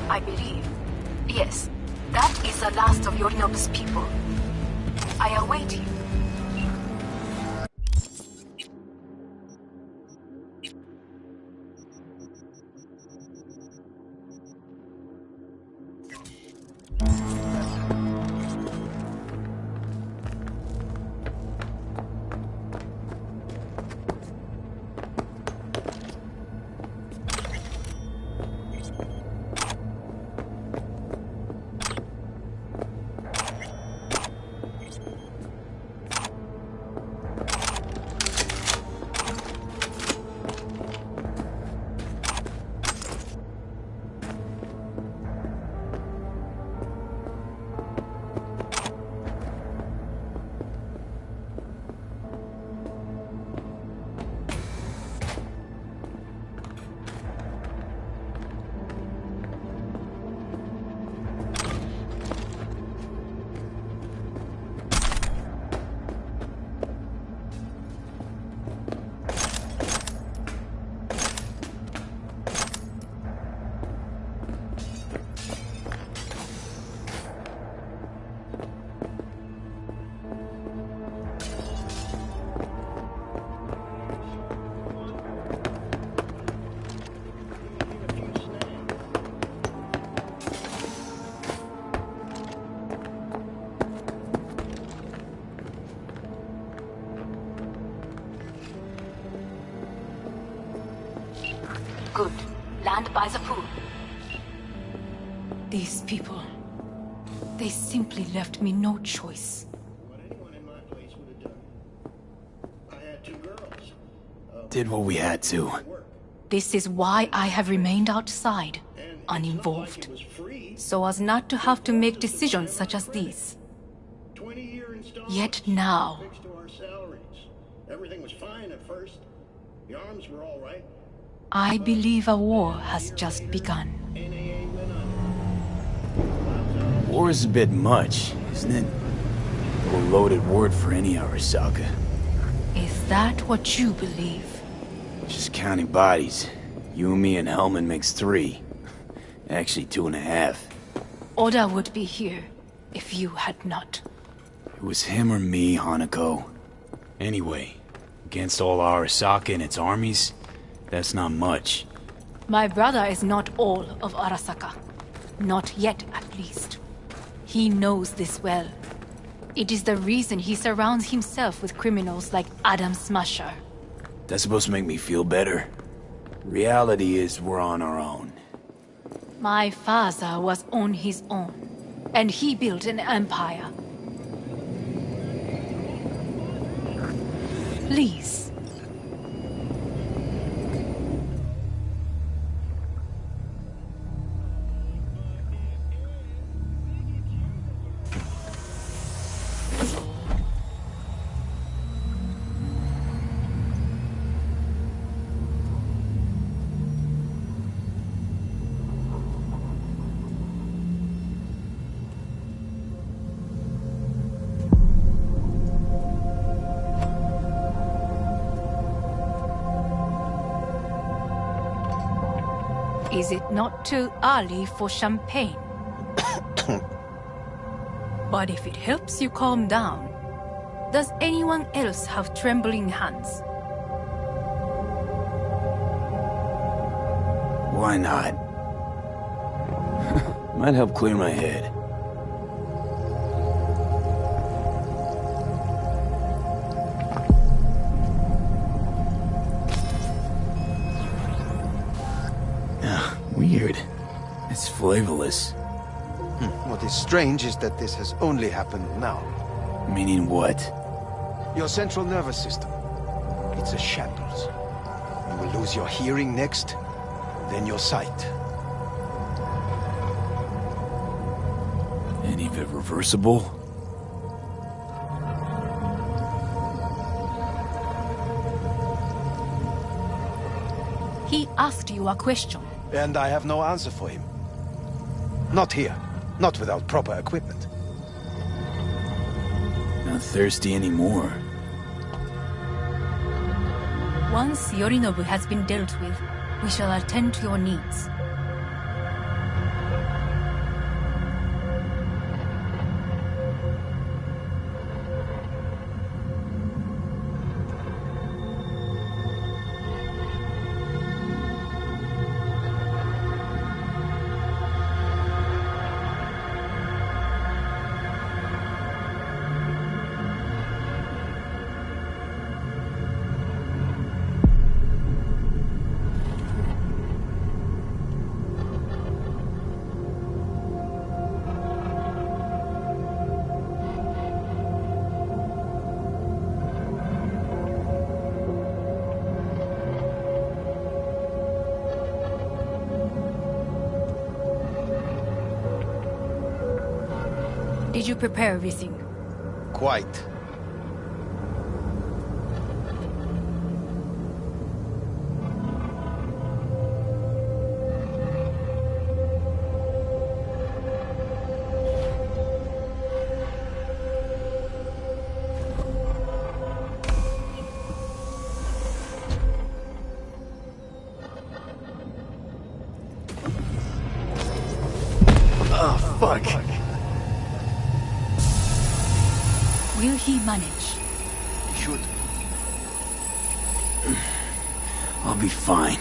I believe. Yes, that is the last of Yorinobu's people. I await you. Good. Land by the pool. These people... They simply left me no choice.
What anyone in my place would have done. I had 2 girls.
Did what we had to.
This is why I have remained outside, uninvolved. So as not to have to make decisions such as these.
20-year installments.
Yet now...
Fixed to our salaries. Everything was fine at first. The arms were all right.
I believe a war has just begun.
NAA went under.
War is a bit much, isn't it? A little loaded word for any Arasaka.
Is that what you believe?
Just counting bodies. You and me and Hellman makes 3. Actually 2.5.
Oda would be here if you had not.
It was him or me, Hanako. Anyway, against all Arasaka and its armies, that's not much.
My brother is not all of Arasaka. Not yet, at least. He knows this well. It is the reason he surrounds himself with criminals like Adam Smasher.
That's supposed to make me feel better. Reality is we're on our own.
My father was on his own, and he built an empire. Please. Is it not too early for champagne? But if it helps you calm down, does anyone else have trembling hands?
Why not? Might help clear my head. Weird. It's flavorless.
What is strange is that this has only happened now.
Meaning what?
Your central nervous system. It's a shambles. You will lose your hearing next, then your sight.
Any of it reversible?
He asked you a question.
And I have no answer for him. Not here. Not without proper equipment.
Not thirsty anymore.
Once Yorinobu has been dealt with, we shall attend to your needs. Did you prepare everything?
Quite.
Oh, fuck.
Will he manage?
He should.
I'll be fine.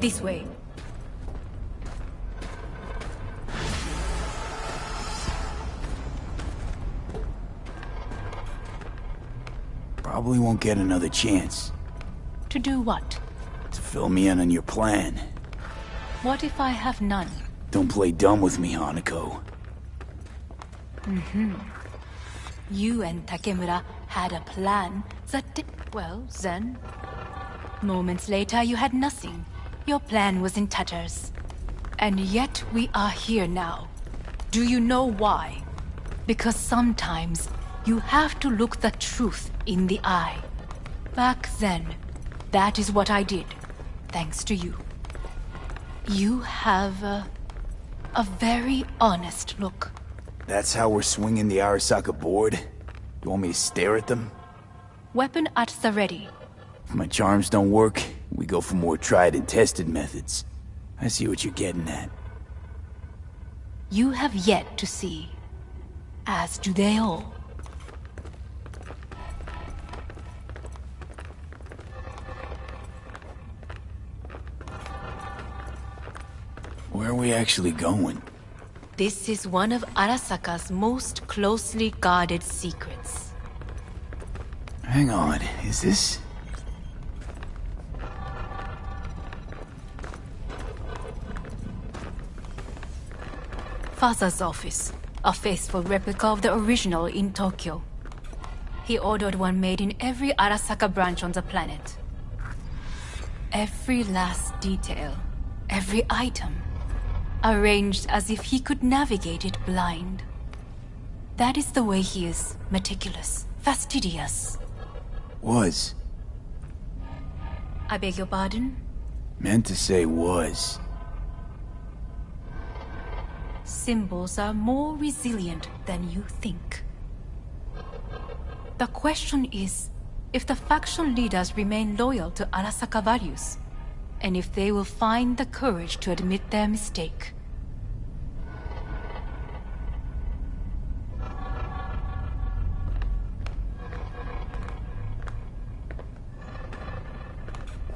This way.
Probably won't get another chance.
To do what?
To fill me in on your plan.
What if I have none?
Don't play dumb with me, Hanako.
You and Takemura had a plan that did... Well, then... Moments later, you had nothing. Your plan was in tatters. And yet we are here now. Do you know why? Because sometimes you have to look the truth in the eye. Back then, that is what I did, thanks to you. You have a very honest look.
That's how we're swinging the Arasaka board? You want me to stare at them?
Weapon at the ready.
If my charms don't work, we go for more tried and tested methods. I see what you're getting at.
You have yet to see. As do they all.
Where are we actually going?
This is one of Arasaka's most closely guarded secrets.
Hang on, is this...
Father's office. A faithful replica of the original in Tokyo. He ordered one made in every Arasaka branch on the planet. Every last detail, every item, arranged as if he could navigate it blind. That is the way he is, meticulous, fastidious.
Was.
I beg your pardon?
Meant to say was.
Symbols are more resilient than you think. The question is, if the faction leaders remain loyal to Arasaka values, and if they will find the courage to admit their mistake.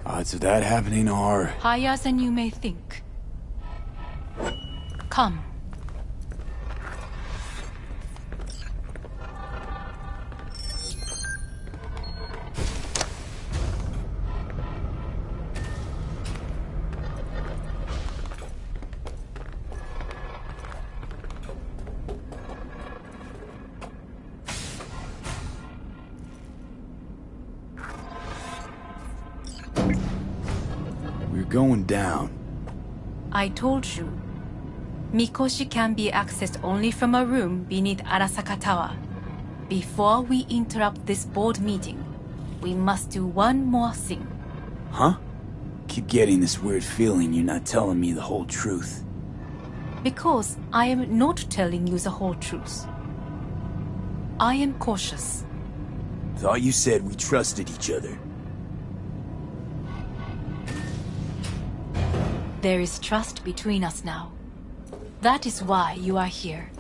Odds of that happening are...
higher than you may think. Come.
We're going down.
I told you. Mikoshi can be accessed only from a room beneath Arasaka Tower. Before we interrupt this board meeting, we must do one more thing.
Huh? Keep getting this weird feeling you're not telling me the whole truth.
Because I am not telling you the whole truth. I am cautious.
Thought you said we trusted each other.
There is trust between us now. That is why you are here.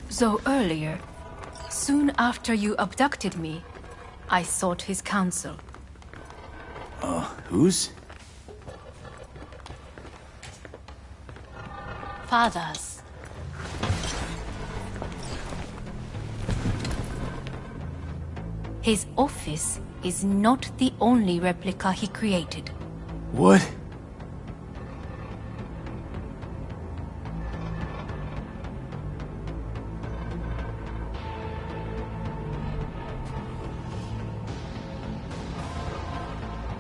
So earlier, soon after you abducted me, I sought his counsel.
Whose?
Father's. His office is not the only replica he created.
What?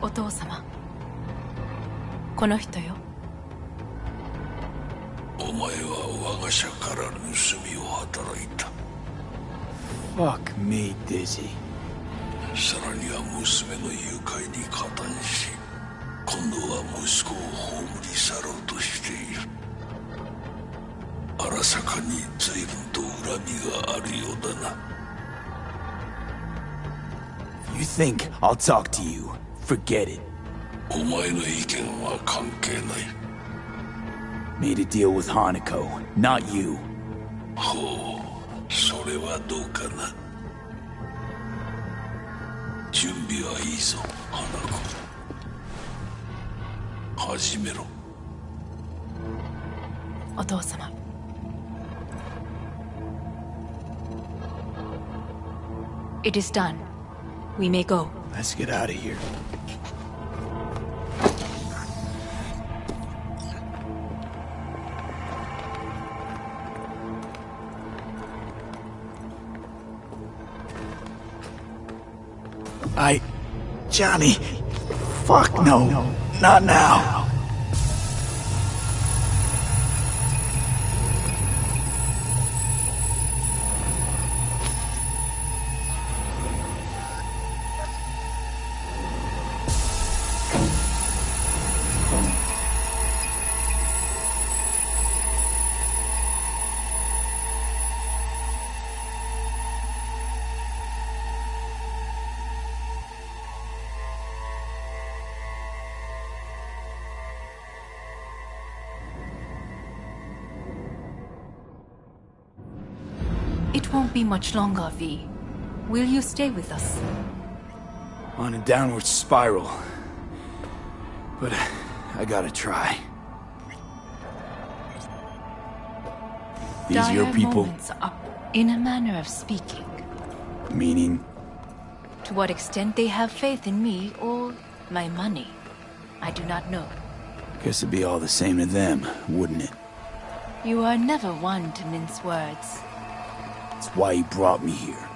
Otou-sama. この人よ。
お前は我が社から盗みを働いた。
Fuck me, Dizzy.
さらには娘の誘拐に加担し、今度は息子を葬り去ろうとしている。荒坂に随分と恨みがあるようだな。
You think I'll talk to you? Forget it.
お前の意見は関係ない。
Made a deal with Hanako, not you.
ほう、それはどうかな。準備はいいぞ、花子。始めろ。
お父様。It is done. We may go.
Let's get out of here. Johnny. Fuck no. Not now.
It won't be much longer, V. Will you stay with us?
On a downward spiral. But I gotta try. These
Dire
your people?
moments are up, in a manner of speaking.
Meaning?
To what extent they have faith in me or my money, I do not know.
Guess it'd be all the same to them, wouldn't it?
You are never one to mince words.
That's why you brought me here.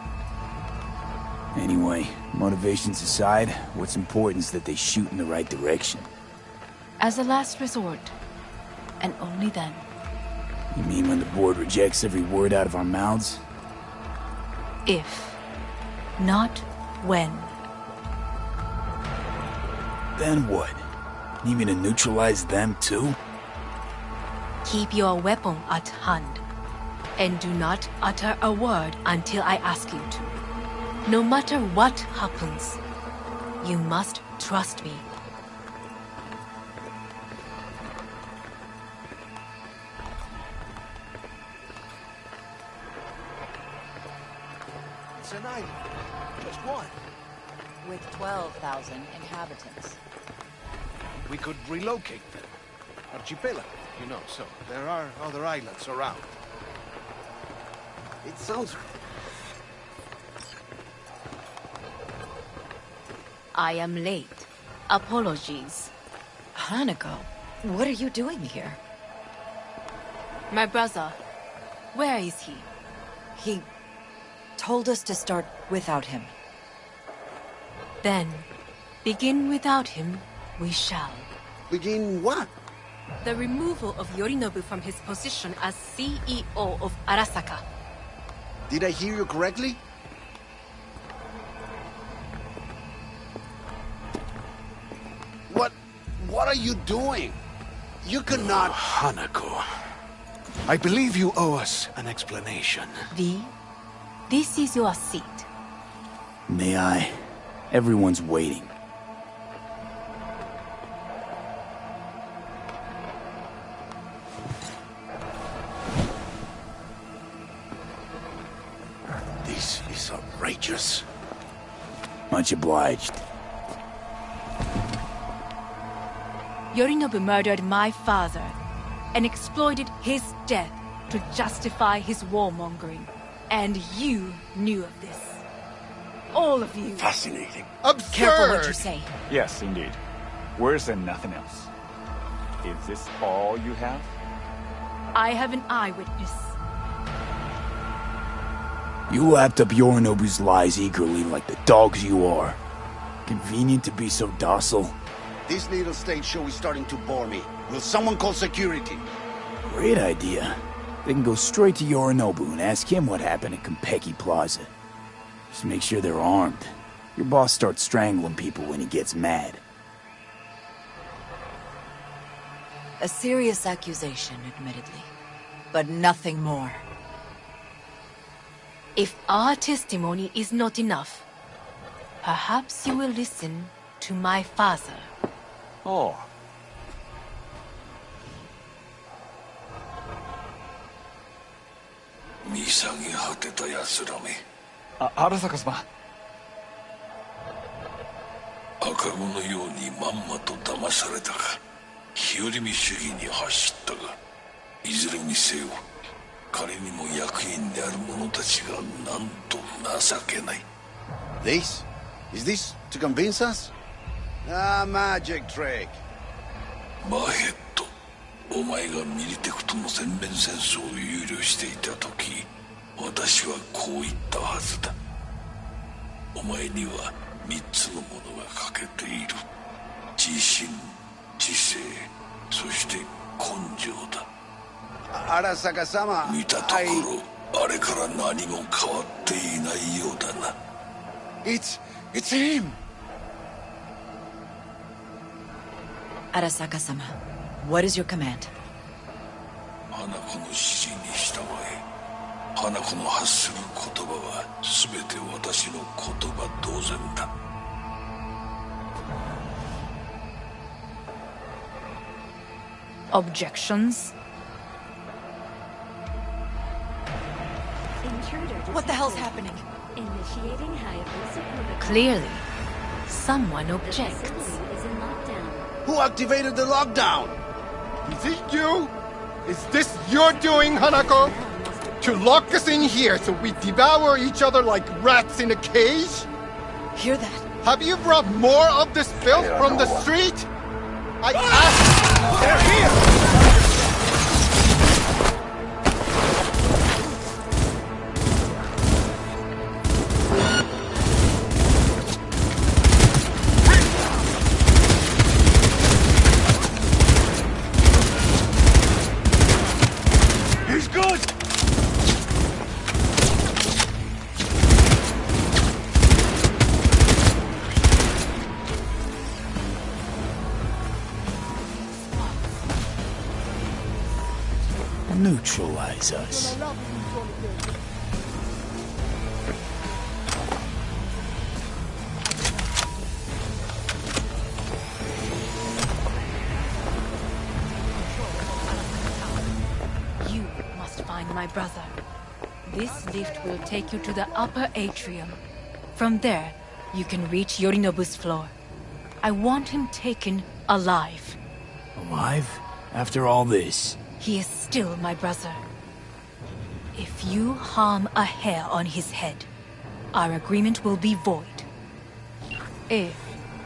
Anyway, motivations aside, what's important is that they shoot in the right direction.
As a last resort, and only then.
You mean when the board rejects every word out of our mouths?
If, not when.
Then what? Need me to neutralize them too?
Keep your weapon at hand, and do not utter a word until I ask you to. No matter what happens, you must trust me.
It's an island. Just one.
With 12,000 inhabitants.
We could relocate them. Archipelago, you know, so there are other islands around. It sounds...
I am late. Apologies.
Hanako, what are you doing here?
My brother, where is he?
He told us to start without him.
Then, begin without him, we shall.
Begin what?
The removal of Yorinobu from his position as CEO of Arasaka.
Did I hear you correctly? What are you doing? You cannot... Hanako, I believe you owe us an explanation.
V, this is your seat.
May I? Everyone's waiting.
This is outrageous.
Much obliged.
Yorinobu murdered my father and exploited his death to justify his warmongering. And you knew of this. All of you.
Fascinating.
Absurd! Careful what you say.
Yes, indeed. Worse than nothing else. Is this all you have?
I have an eyewitness.
You lapped up Yorinobu's lies eagerly like the dogs you are. Convenient to be so docile.
This little stage show is starting to bore me. Will someone call security?
Great idea. They can go straight to Yorinobu and ask him what happened at Konpeki Plaza. Just make sure they're armed. Your boss starts strangling people when he gets mad.
A serious accusation, admittedly. But nothing more.
If our testimony is not enough, perhaps you will listen to my father.
Oh. Arasaka様。
赤子のようにまんまと騙されたか。日和見主義に走ったが、いずれにせよ彼にも役員である者たちがなんと情けない。
This? Is this to convince us? Ah, magic trick.
マーヘッド、お前がミリテクとの全面戦争を憂慮していた時、私はこう言ったはずだ。お前には3つのものが欠けている。自信、知性、そして根性だ。
Arasaka-sama,
見たところ、あれから何も変わっていないようだな。
It's him!
Arasaka-sama, what is your command?
花子の指示に従え。花子の発する言葉は全て私の言葉同然だ。
Objections?
What the hell's happening?
Clearly, someone objects.
Who activated the lockdown?
Is it you? Is this your doing, Hanako? To lock us in here so we devour each other like rats in a cage?
Hear that?
Have you brought more of this filth from the street? I asked... They're here!
Neutralize us.
You must find my brother. This lift will take you to the upper atrium. From there, you can reach Yorinobu's floor. I want him taken alive.
Alive? After all this?
He is still my brother. If you harm a hair on his head, our agreement will be void.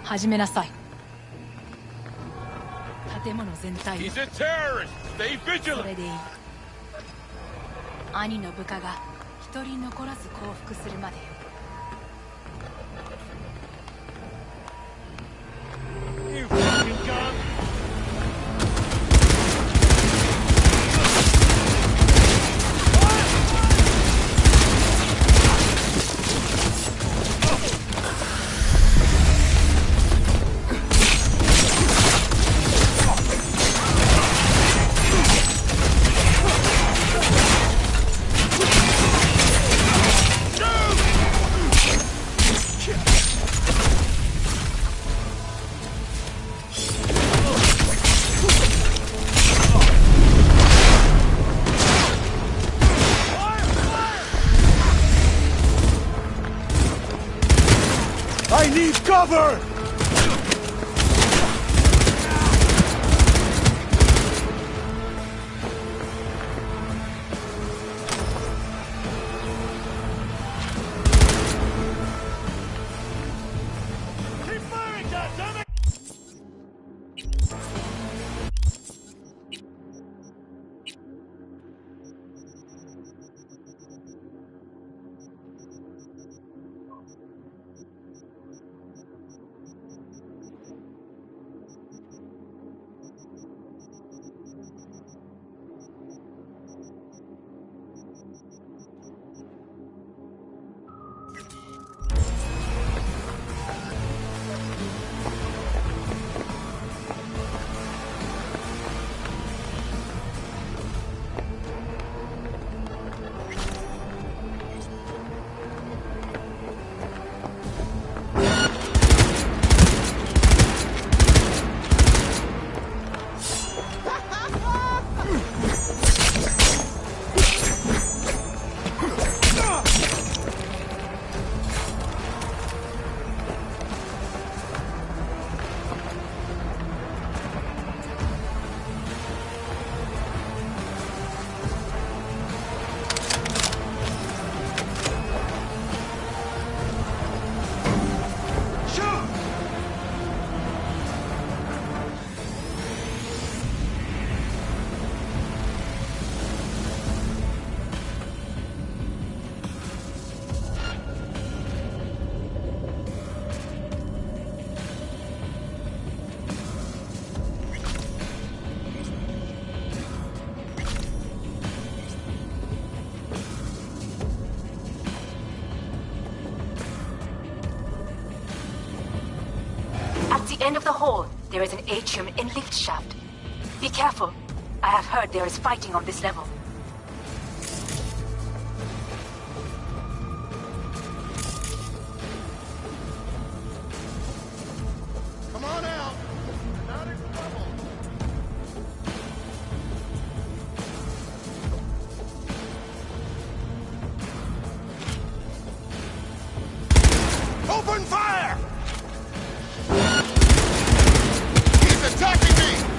Hajimenasai.
He's a terrorist! Stay vigilant!
それでいい。兄の部下が一人残らず降伏するまでよ。
You fucking gun!
I need cover!
Keep firing, goddammit!
end of the hall, there is an atrium and lift shaft. Be careful. I have heard there is fighting on this level.
Come on out. You're not in trouble. Open fire! He's attacking me!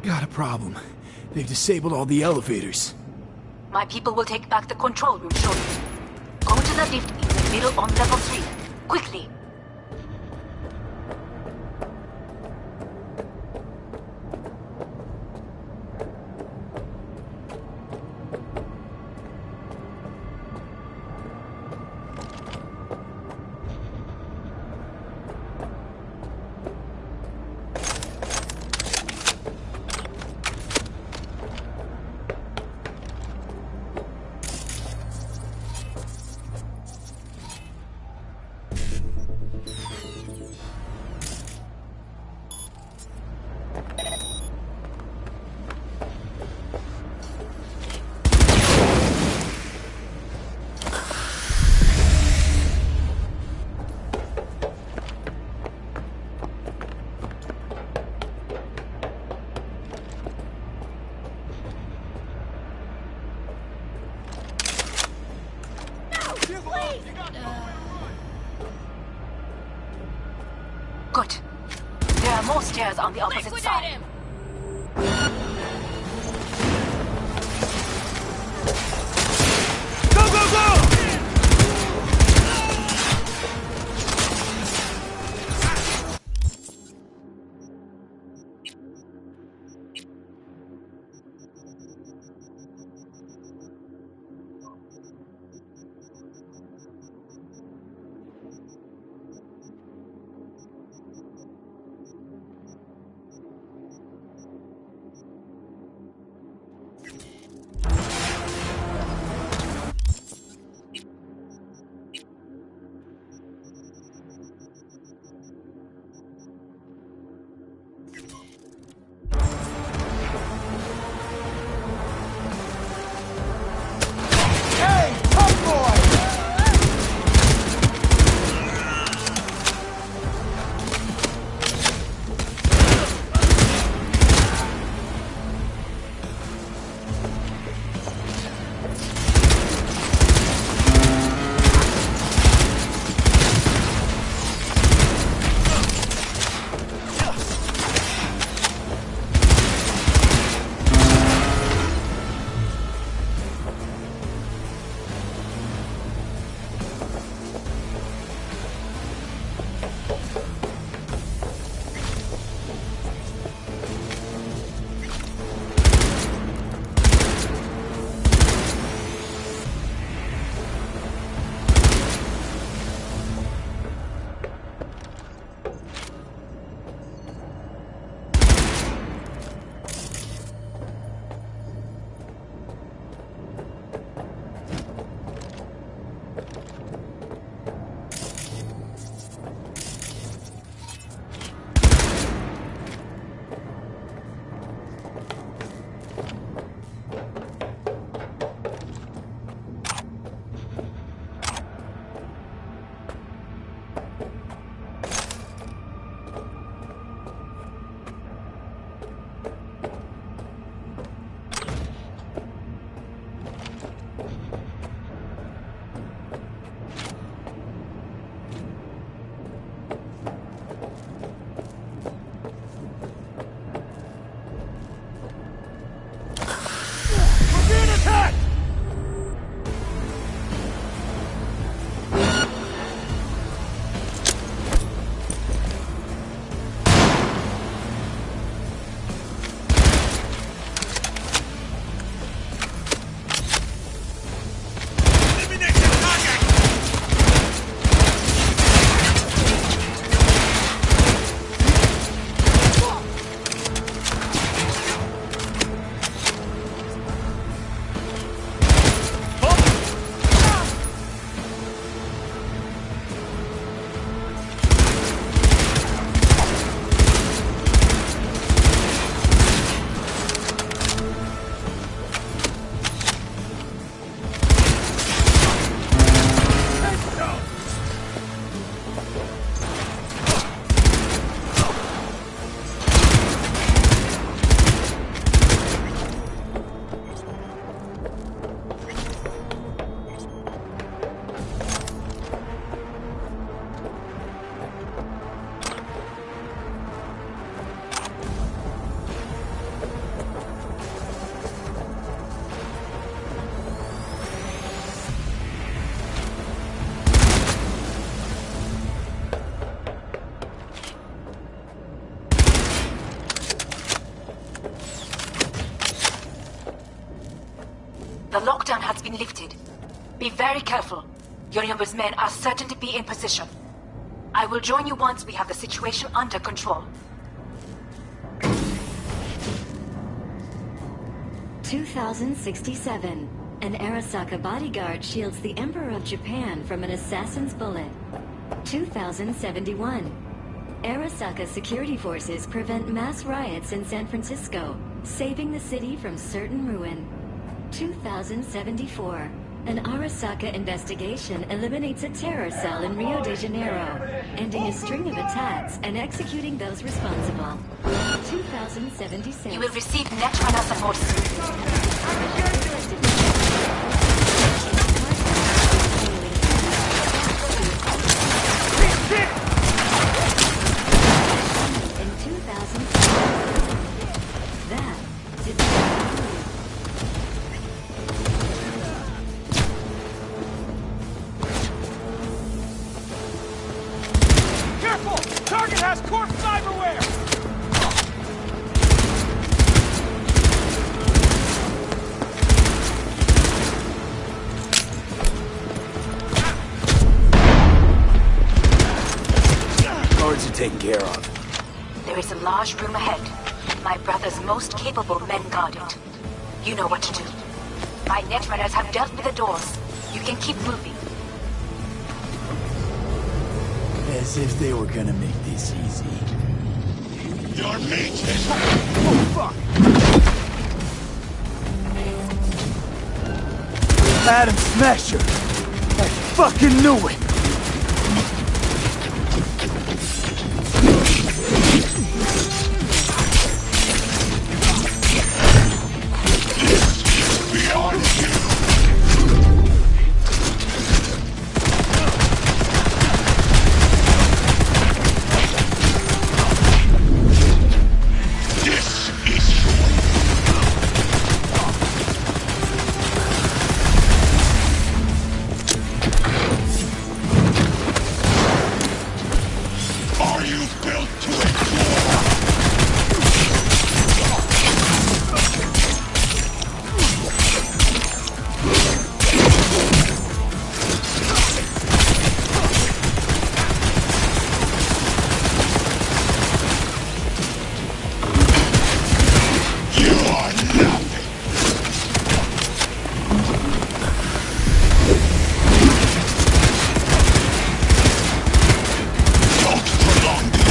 Got a problem. They've disabled all the elevators.
My people will take back the control room shortly. Go to the lift in the middle on level 3. Quickly! Good. There are more stairs on the opposite side.
Go, go, go!
The lockdown has been lifted. Be very careful. Yorinobu's men are certain to be in position. I will join you once we have the situation under control.
2067. An Arasaka bodyguard shields the Emperor of Japan from an assassin's bullet. 2071. Arasaka security forces prevent mass riots in San Francisco, saving the city from certain ruin. 2074. An Arasaka investigation eliminates a terror cell in Rio de Janeiro, ending a string of attacks and executing those responsible. 2076.
You will receive Netrunner support
In 2007. That did not include.
Careful! Target has corpse cyberware!
Guards are taken care of.
There is a large room ahead. My brother's most capable men guard it. You know what to do. My netrunners have dealt with the doors. You can keep moving.
As if they were gonna make this easy.
Your meat is...
Oh, fuck! Adam Smasher! I fucking knew it!
beyond you. Are you built to endure? You are nothing. Don't prolong the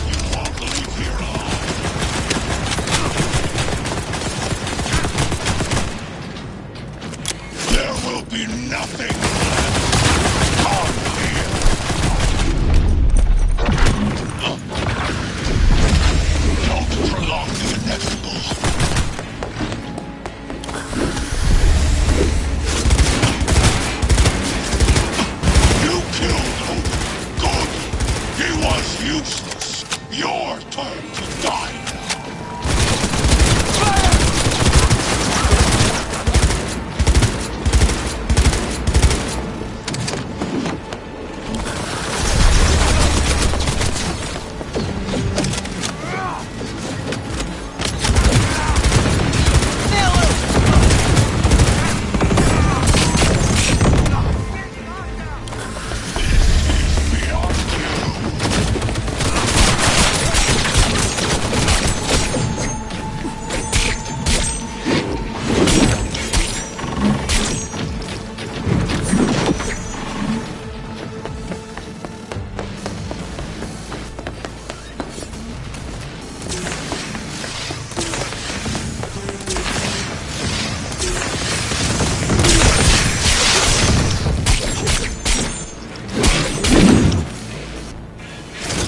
You won't leave here alive. There will be nothing left. Come here. Don't prolong the inevitable. You killed Hope. Good. He was useless. Your turn to die now.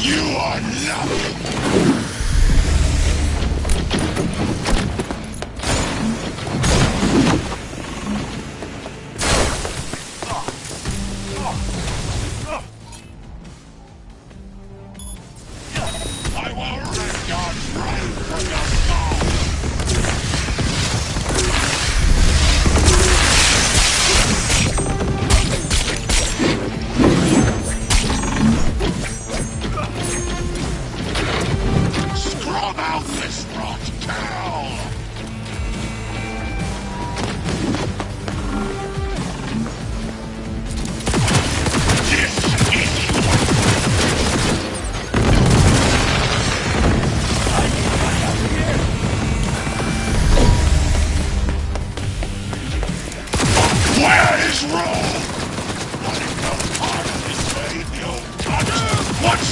You are nothing. I will rip your brain from your skull.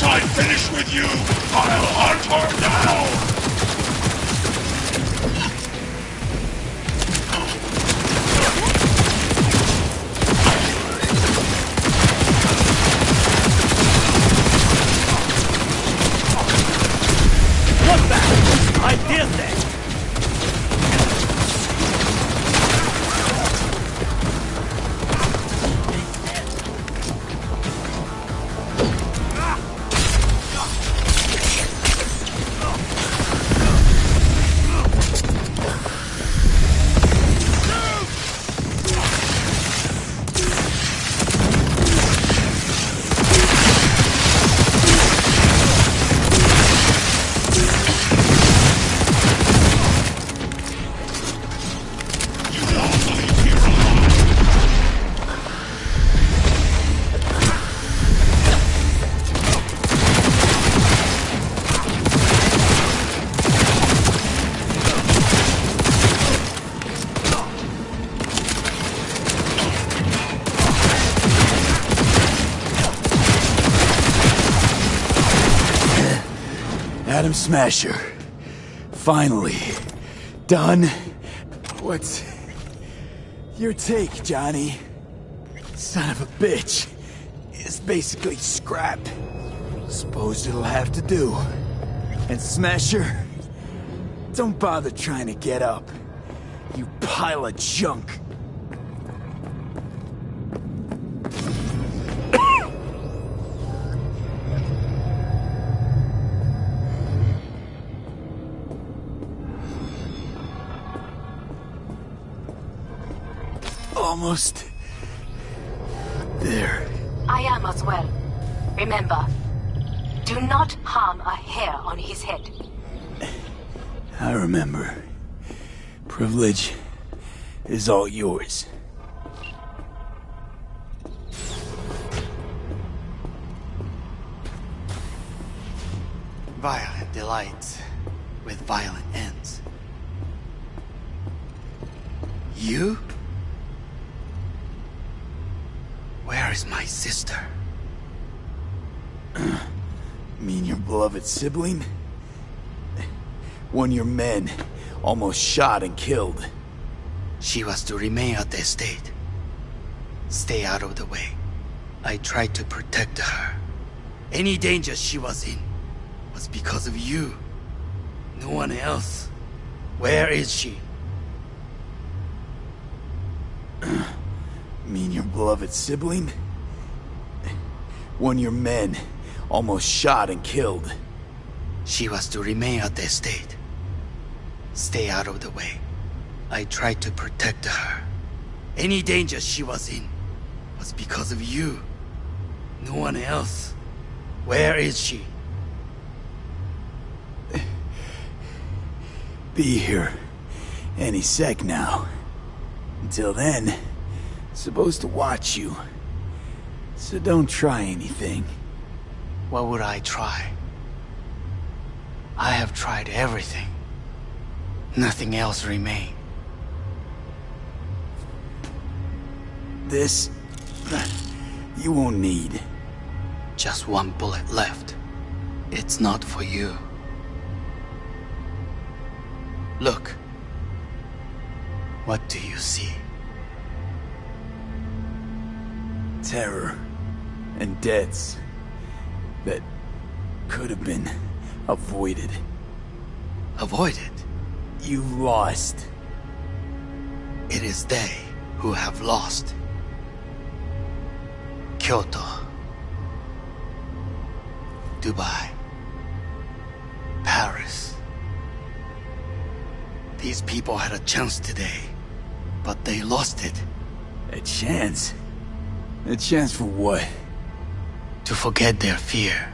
I finish with you, I'll hunt her down!
What's that? I did that!
Adam Smasher. Finally. Done. What's your take, Johnny? Son of a bitch. It's basically scrap. Suppose it'll have to do. And Smasher, don't bother trying to get up. You pile of junk. Almost there.
I am as well. Remember, do not harm a hair on his head.
I remember. Privilege is all yours.
Violent delights with violent ends. You? Where is my sister?
Mean your beloved sibling? One your men almost shot and killed.
She was to remain at the estate. Stay out of the way. I tried to protect her. Any danger she was in was because of you. No one else. Where is she?
Mean your beloved sibling? One your men almost shot and killed.
She was to remain at the estate. Stay out of the way. I tried to protect her. Any danger she was in was because of you. No one else. Where is she?
Be here any sec now. Until then, supposed to watch you. So don't try anything.
What would I try? I have tried everything. Nothing else remains.
This... you won't need.
Just one bullet left. It's not for you. Look. What do you see?
Terror and deaths that could have been avoided.
Avoided?
You've lost.
It is they who have lost. Kyoto. Dubai. Paris. These people had a chance today, but they lost it.
A chance? A chance for what?
To forget their fear.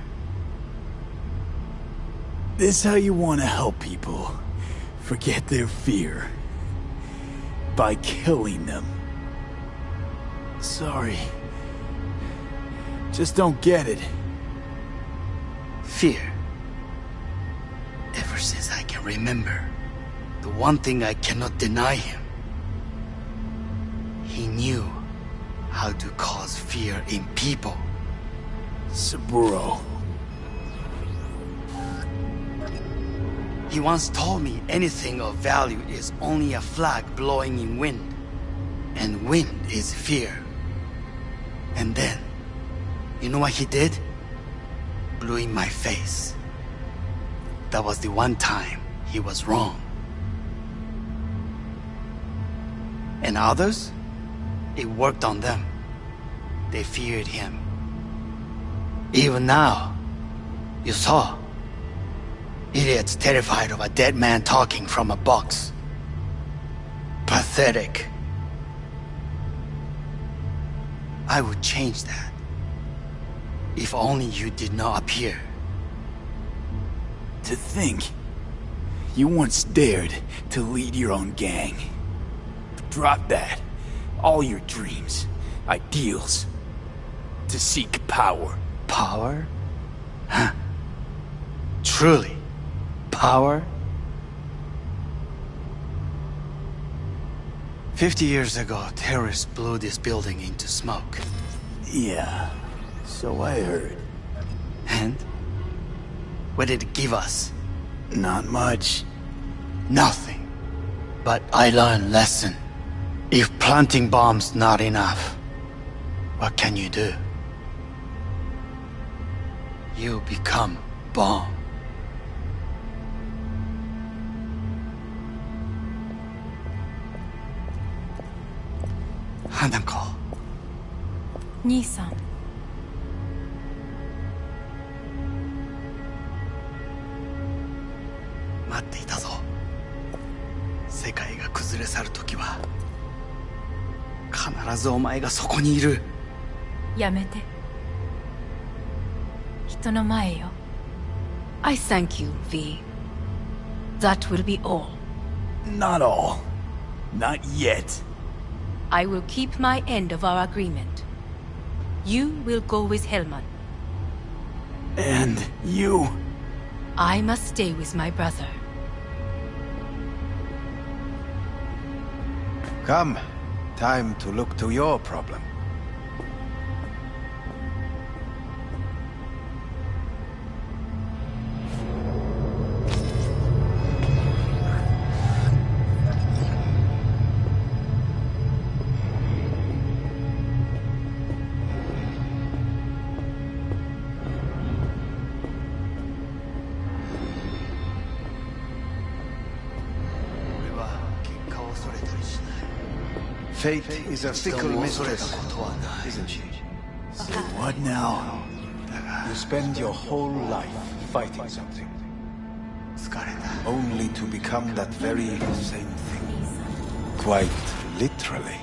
This how you want to help people forget their fear? By killing them. Sorry. Just don't get it.
Fear. Ever since I can remember, the one thing I cannot deny him. He knew how to cause fear in people.
Saburo.
He once told me anything of value is only a flag blowing in wind. And wind is fear. And then, you know what he did? Blew in my face. That was the one time he was wrong. And others? It worked on them. They feared him. Even now, you saw. Idiots terrified of a dead man talking from a box. Pathetic. I would change that. If only you did not appear.
To think, you once dared to lead your own gang. Drop that. All your dreams, ideals. To seek power.
Power? Huh. Truly. Power? 50 years ago, terrorists blew this building into smoke.
Yeah, so I heard.
And? What did it give us?
Not much.
Nothing. But I learned lesson. If planting bombs not enough, what can you do? You become bomb. Hanako.
兄さん。
待っていたぞ。世界が崩れ去る時は必ずお前がそこにいる。
やめて。人の前よ。I thank you, V. That will be all.
Not all. Not yet.
I will keep my end of our agreement. You will go with Hellman.
And you?
I must stay with my brother.
Come. Time to look to your problem. Fate is a fickle mistress, isn't she?
So what now?
You spend your whole life fighting something, only to become that very same thing. Quite literally.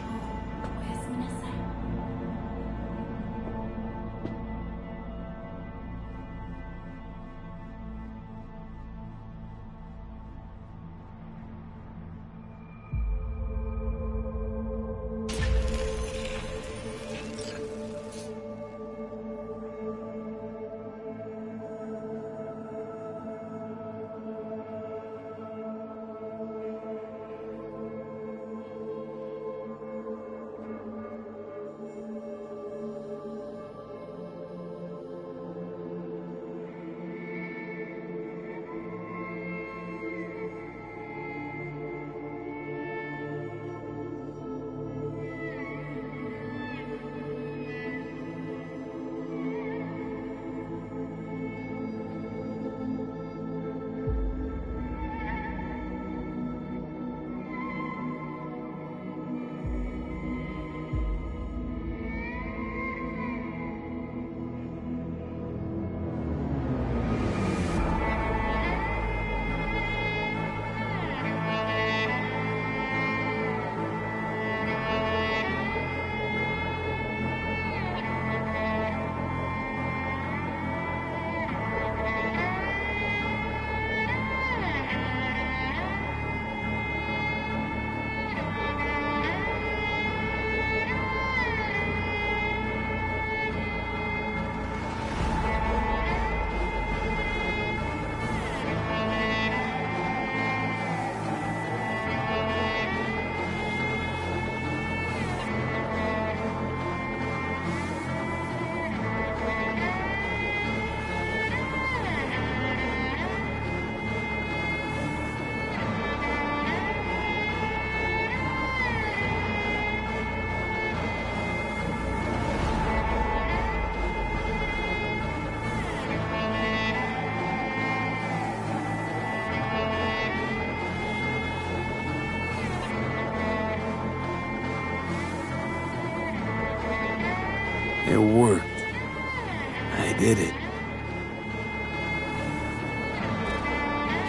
did it.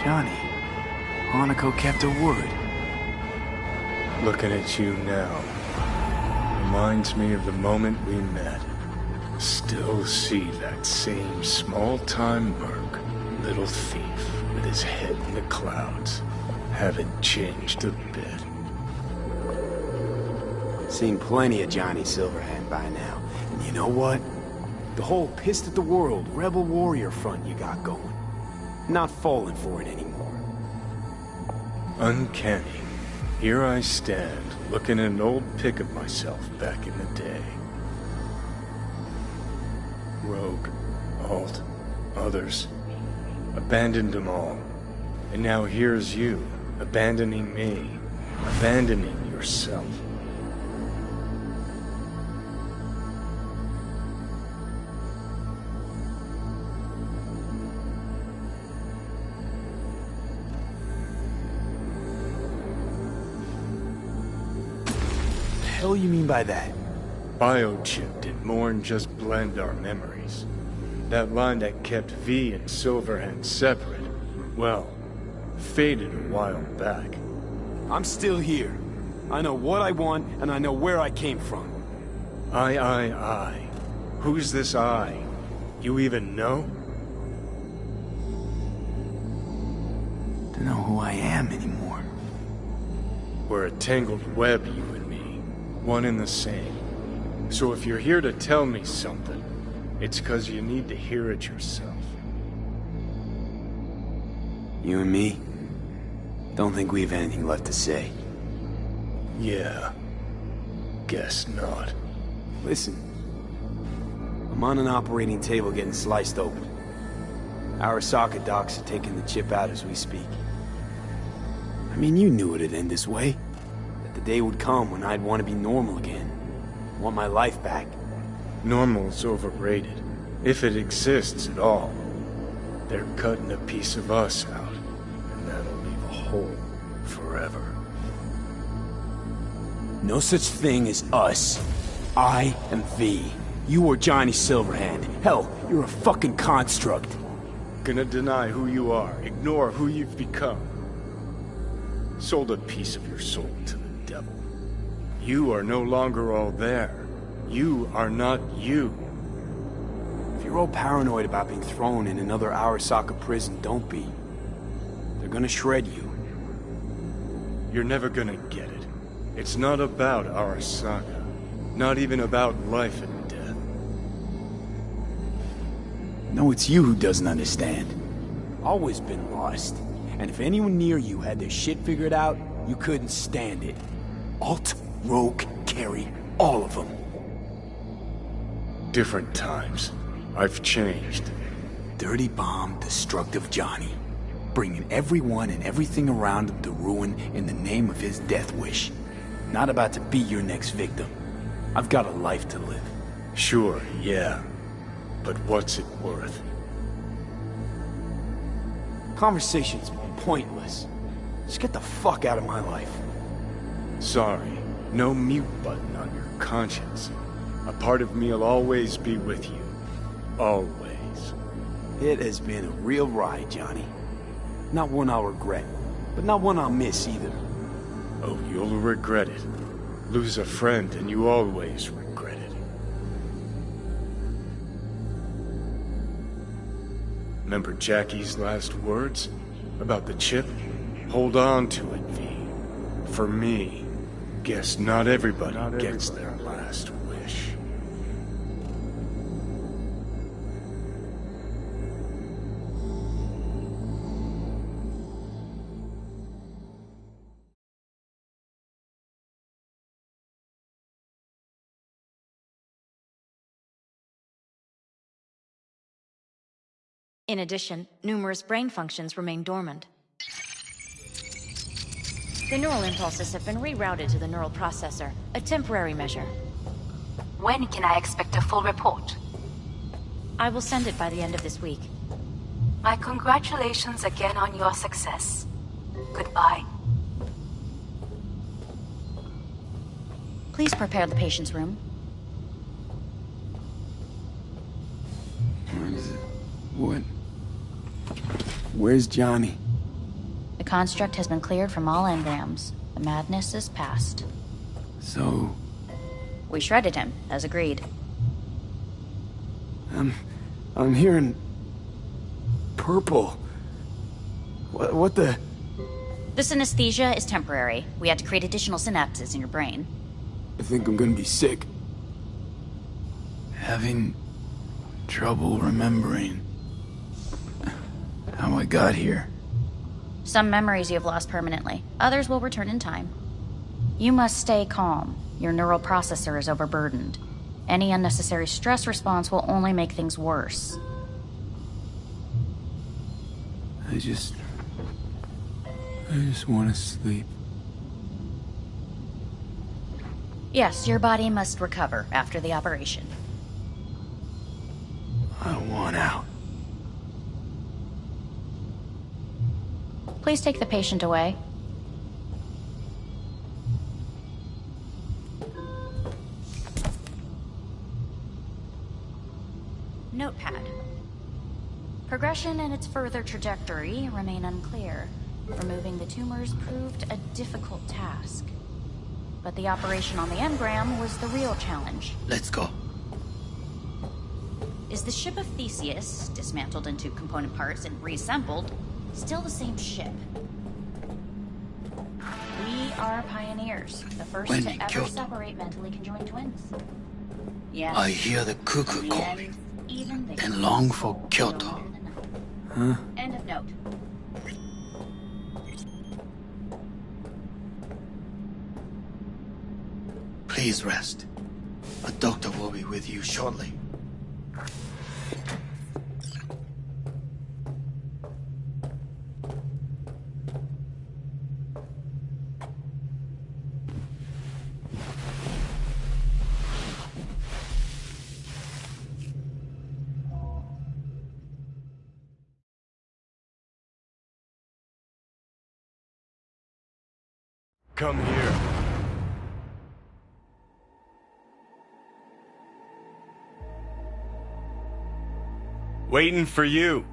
Johnny, Hanako kept her word.
Looking at you now reminds me of the moment we met. Still see that same small-time merc, little thief with his head in the clouds. Haven't changed a bit.
Seen plenty of Johnny Silverhand by now. And you know what? The whole pissed at the world, rebel warrior front you got going. Not falling for it anymore.
Uncanny. Here I stand, looking at an old pic of myself back in the day. Rogue, Alt, others. Abandoned them all. And now here's you, abandoning me. Abandoning yourself.
What the hell you mean by that?
Biochip did more than just blend our memories. That line that kept V and Silverhand separate, well, faded a while back.
I'm still here. I know what I want, and I know where I came from.
I. Who's this I? You even know?
Don't know who I am anymore.
We're a tangled web, you and me. One and the same. So if you're here to tell me something, it's 'cause you need to hear it yourself.
You and me? Don't think we have anything left to say.
Yeah. Guess not.
Listen. I'm on an operating table getting sliced open. Arasaka docs are taking the chip out as we speak. I mean, you knew it'd end this way. That the day would come when I'd want to be normal again. Want my life back.
Normal's overrated. If it exists at all. They're cutting a piece of us out, and that'll leave a hole forever.
No such thing as us. I am V. You are Johnny Silverhand. Hell, you're a fucking construct.
Gonna deny who you are, ignore who you've become. Sold a piece of your soul to the devil. You are no longer all there. You are not you.
If you're all paranoid about being thrown in another Arasaka prison, don't be. They're gonna shred you.
You're never gonna get it. It's not about Arasaka. Not even about life and death.
No, it's you who doesn't understand. Always been lost. And if anyone near you had their shit figured out, you couldn't stand it. Alt, Rogue, Carry, all of them.
Different times. I've changed.
Dirty bomb, destructive Johnny. Bringing everyone and everything around him to ruin in the name of his death wish. Not about to be your next victim. I've got a life to live.
Sure, yeah. But what's it worth?
Conversation's pointless. Just get the fuck out of my life.
Sorry, no mute button on your conscience. A part of me'll always be with you. Always.
It has been a real ride, Johnny. Not one I'll regret, but not one I'll miss either.
Oh, you'll regret it. Lose a friend and you always regret it. Remember Jackie's last words? About the chip? Hold on to it, V. For me, guess not everybody gets their last wish.
In addition, numerous brain functions remain dormant. The neural impulses have been rerouted to the neural processor, a temporary measure.
When can I expect a full report?
I will send it by the end of this week.
My congratulations again on your success. Goodbye.
Please prepare the patient's room.
What? Where's Johnny?
The construct has been cleared from all engrams. The madness is past.
So...
We shredded him, as agreed.
I'm hearing... purple. What the...
The synesthesia is temporary. We had to create additional synapses in your brain.
I think I'm gonna be sick. Having trouble remembering how I got here.
Some memories you have lost permanently. Others will return in time. You must stay calm. Your neural processor is overburdened. Any unnecessary stress response will only make things worse.
I just want to sleep.
Yes, your body must recover after the operation.
I want out.
Please take the patient away. Notepad. Progression and its further trajectory remain unclear. Removing the tumors proved a difficult task. But the operation on the engram was the real challenge.
Let's go.
Is the ship of Theseus, dismantled into component parts and reassembled, still the same ship? We are pioneers, the first
When
to
in
ever
Kyoto,
separate mentally conjoined twins. Yes.
I hear the cuckoo calling
Even the
and long for Kyoto.
Huh?
End of note.
Please rest. A doctor will be with you shortly.
Come here. Waiting for you.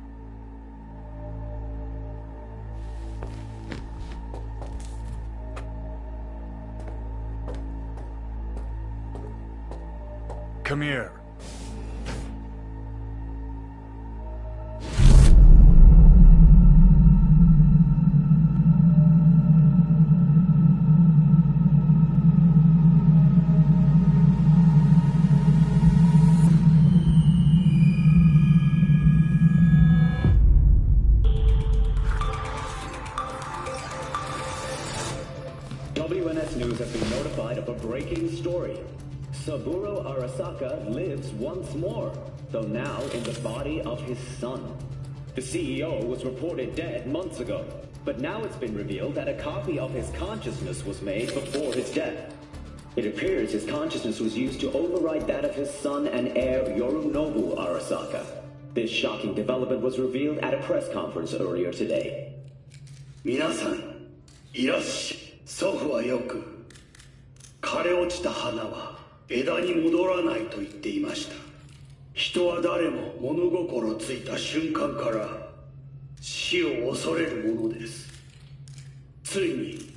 Come here.
WNS News has been notified of a breaking story. Saburo Arasaka lives once more, though now in the body of his son. The CEO was reported dead months ago, but now it's been revealed that a copy of his consciousness was made before his death. It appears his consciousness was used to override that of his son and heir Yorinobu Arasaka. This shocking development was revealed at a press conference earlier today.
皆さん、いらっしゃい。祖父はよく、枯れ落ちた花は枝に戻らないと言っていました。人は誰も物心ついた瞬間から死を恐れるものです。ついに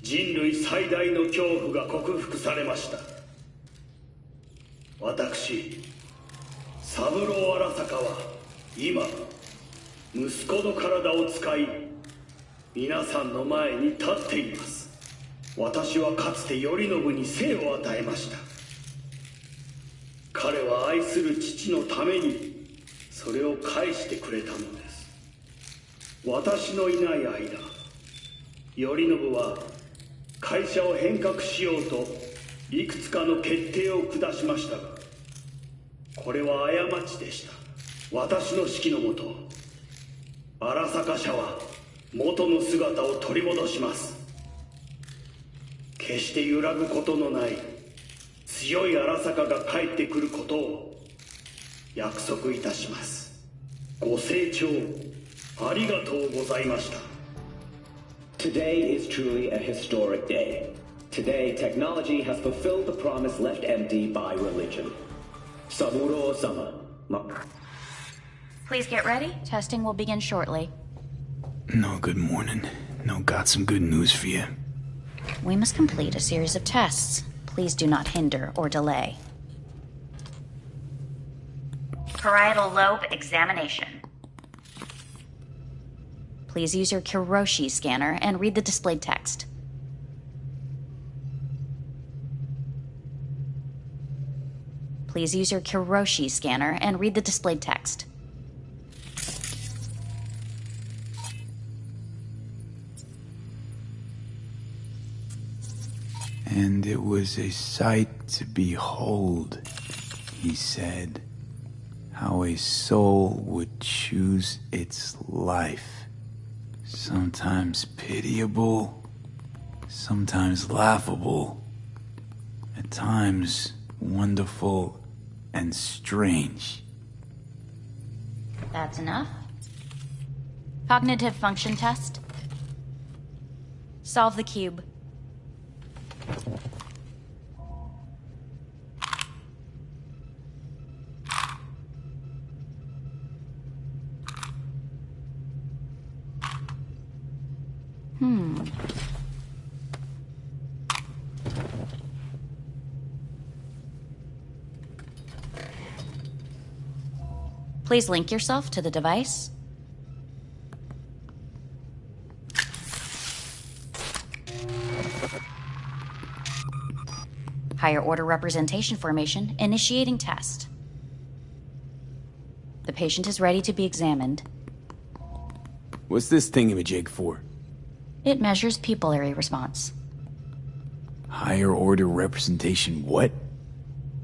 人類最大の恐怖が克服されました。私、三郎荒坂は今、息子の体を使い、皆さんの前に立っています。私はかつて頼信に生を与えました。彼は愛する父のためにそれを返してくれたのです。私のいない間、頼信は会社を変革しようといくつかの決定を下しましたが、これは過ちでした。私の指揮のもと、荒坂社は元の姿を取り戻します。決して揺らぐことのない強い荒坂が帰ってくることを約束いたします。ご清聴ありがとうございました。
Today is truly a historic day. Today, technology has fulfilled the promise left empty by religion. Saburo-sama.
Please get ready. Testing will begin shortly.
No, good morning. No, got some good news for you.
We must complete a series of tests. Please do not hinder or delay. Parietal lobe examination. Please use your Kiroshi scanner and read the displayed text. Please use your Kiroshi scanner and read the displayed text.
And it was a sight to behold, he said, how a soul would choose its life. Sometimes pitiable, sometimes laughable, at times wonderful and strange.
That's enough. Cognitive function test. Solve the cube. Please link yourself to the device. Higher order representation formation, initiating test. The patient is ready to be examined.
What's this thingamajig for?
It measures pupillary response.
Higher order representation what?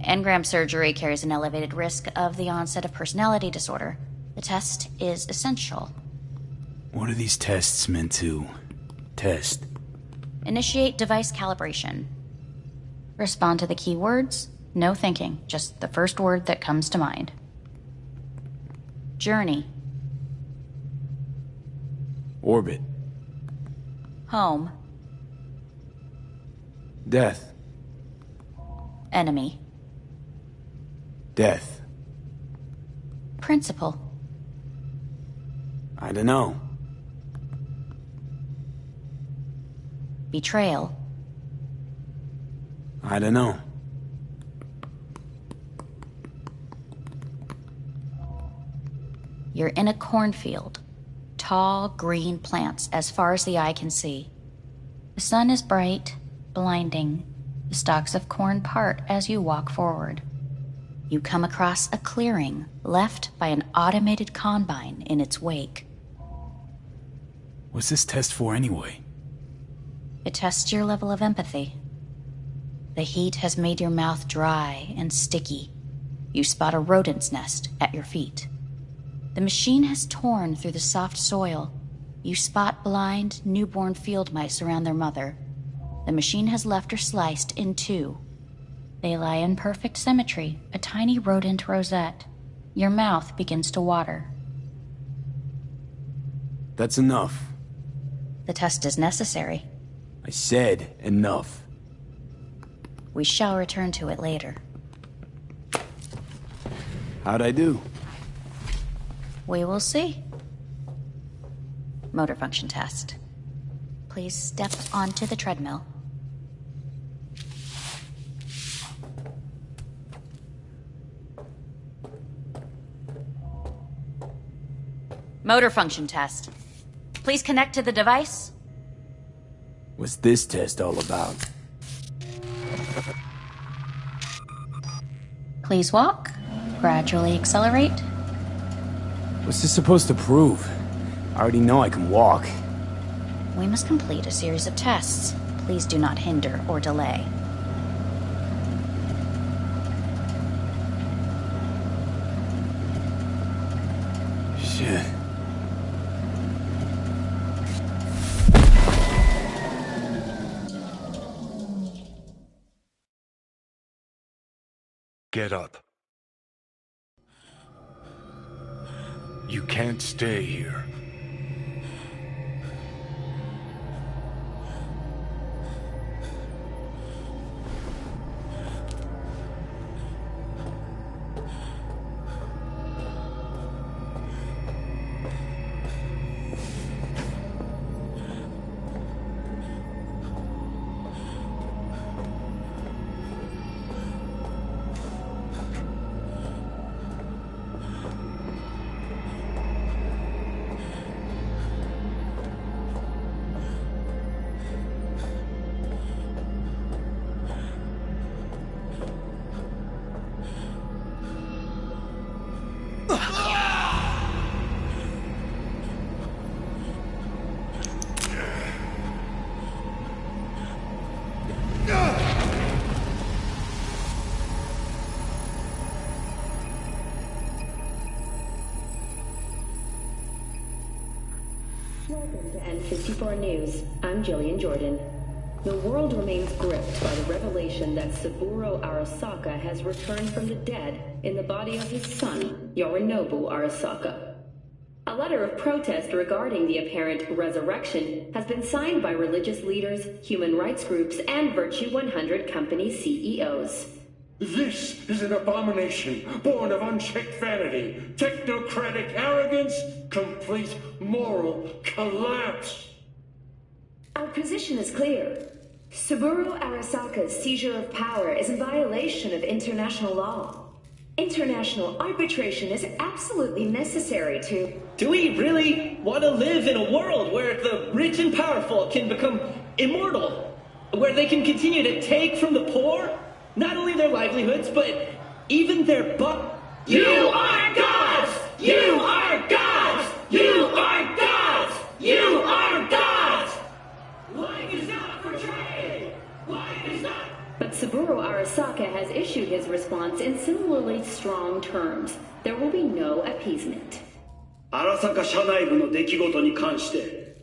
Engram surgery carries an elevated risk of the onset of personality disorder. The test is essential.
What are these tests meant to test?
Initiate device calibration. Respond to the keywords. No thinking, just the first word that comes to mind. Journey.
Orbit.
Home.
Death.
Enemy.
Death.
Principal.
I don't know.
Betrayal.
I don't know.
You're in a cornfield. Tall, green plants as far as the eye can see. The sun is bright, blinding. The stalks of corn part as you walk forward. You come across a clearing left by an automated combine in its wake.
What's this test for anyway?
It tests your level of empathy. The heat has made your mouth dry and sticky. You spot a rodent's nest at your feet. The machine has torn through the soft soil. You spot blind, newborn field mice around their mother. The machine has left her sliced in two. They lie in perfect symmetry, a tiny rodent rosette. Your mouth begins to water.
That's enough.
The test is necessary.
I said enough.
We shall return to it later.
How'd I do?
We will see. Motor function test. Please step onto the treadmill. Motor function test. Please connect to the device.
What's this test all about?
Please walk. Gradually accelerate.
What's this supposed to prove? I already know I can walk.
We must complete a series of tests. Please do not hinder or delay.
Shit.
Get up. You can't stay here.
Welcome to N54 News. I'm Jillian Jordan. The world remains gripped by the revelation that Saburo Arasaka has returned from the dead in the body of his son, Yorinobu Arasaka. A letter of protest regarding the apparent resurrection has been signed by religious leaders, human rights groups, and Virtue 100 company CEOs.
This is an abomination born of unchecked vanity, technocratic arrogance, complete moral collapse.
Our position is clear. Saburo Arasaka's seizure of power is in violation of international law. International arbitration is absolutely necessary to...
Do we really want to live in a world where the rich and powerful can become immortal? Where they can continue to take from the poor? Not only their livelihoods, but even their
You are gods! You are gods! You are gods! You are gods! Lying is not portrayed! Lying is not...
But Saburo Arasaka has issued his response in similarly strong terms. There will be no appeasement.
荒坂社内部の出来事に関して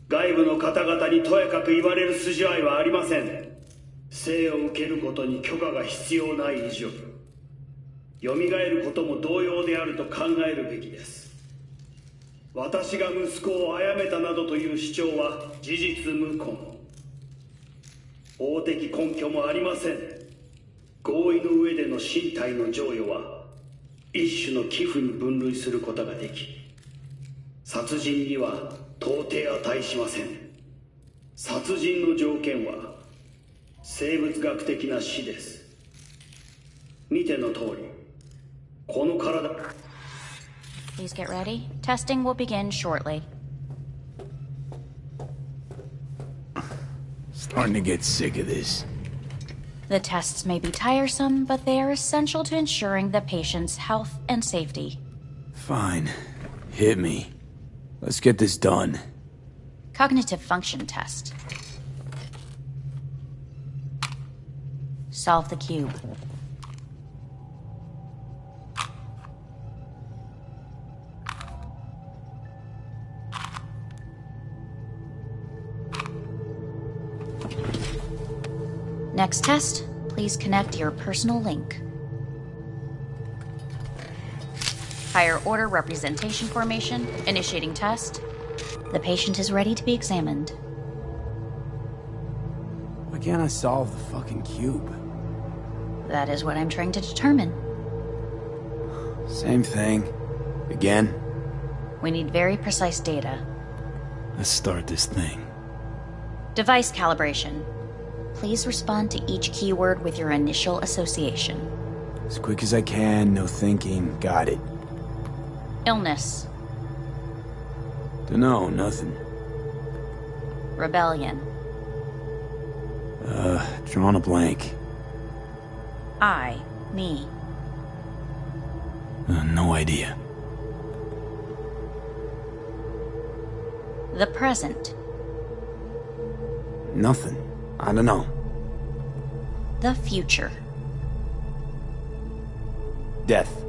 外部の方々にとやかく言われる筋合いはありません。生を受けることに許可が必要ない以上蘇ることも同様であると考えるべきです。私が息子を殺めたなどという主張は事実無根、法的根拠もありません。合意の上での身体の贈与は一種の寄付に分類することができ、殺人には到底値しません。殺人の条件は生物学的な死です。見ての通り、この体。
Please get ready. Testing will begin shortly.
Starting to get sick of this.
The tests may be tiresome, but they are essential to ensuring the patient's health and safety.
Fine. Hit me. Let's get this done.
Cognitive function test. Solve the cube. Next test, please connect your personal link. Higher order representation formation, initiating test. The patient is ready to be examined.
Why can't I solve the fucking cube?
That is what I'm trying to determine.
Same thing. Again?
We need very precise data.
Let's start this thing.
Device calibration. Please respond to each keyword with your initial association.
As quick as I can, no thinking. Got it.
Illness.
Dunno, nothing.
Rebellion.
Drawing a blank.
Me.
No idea.
The present.
Nothing. I don't know.
The future.
Death.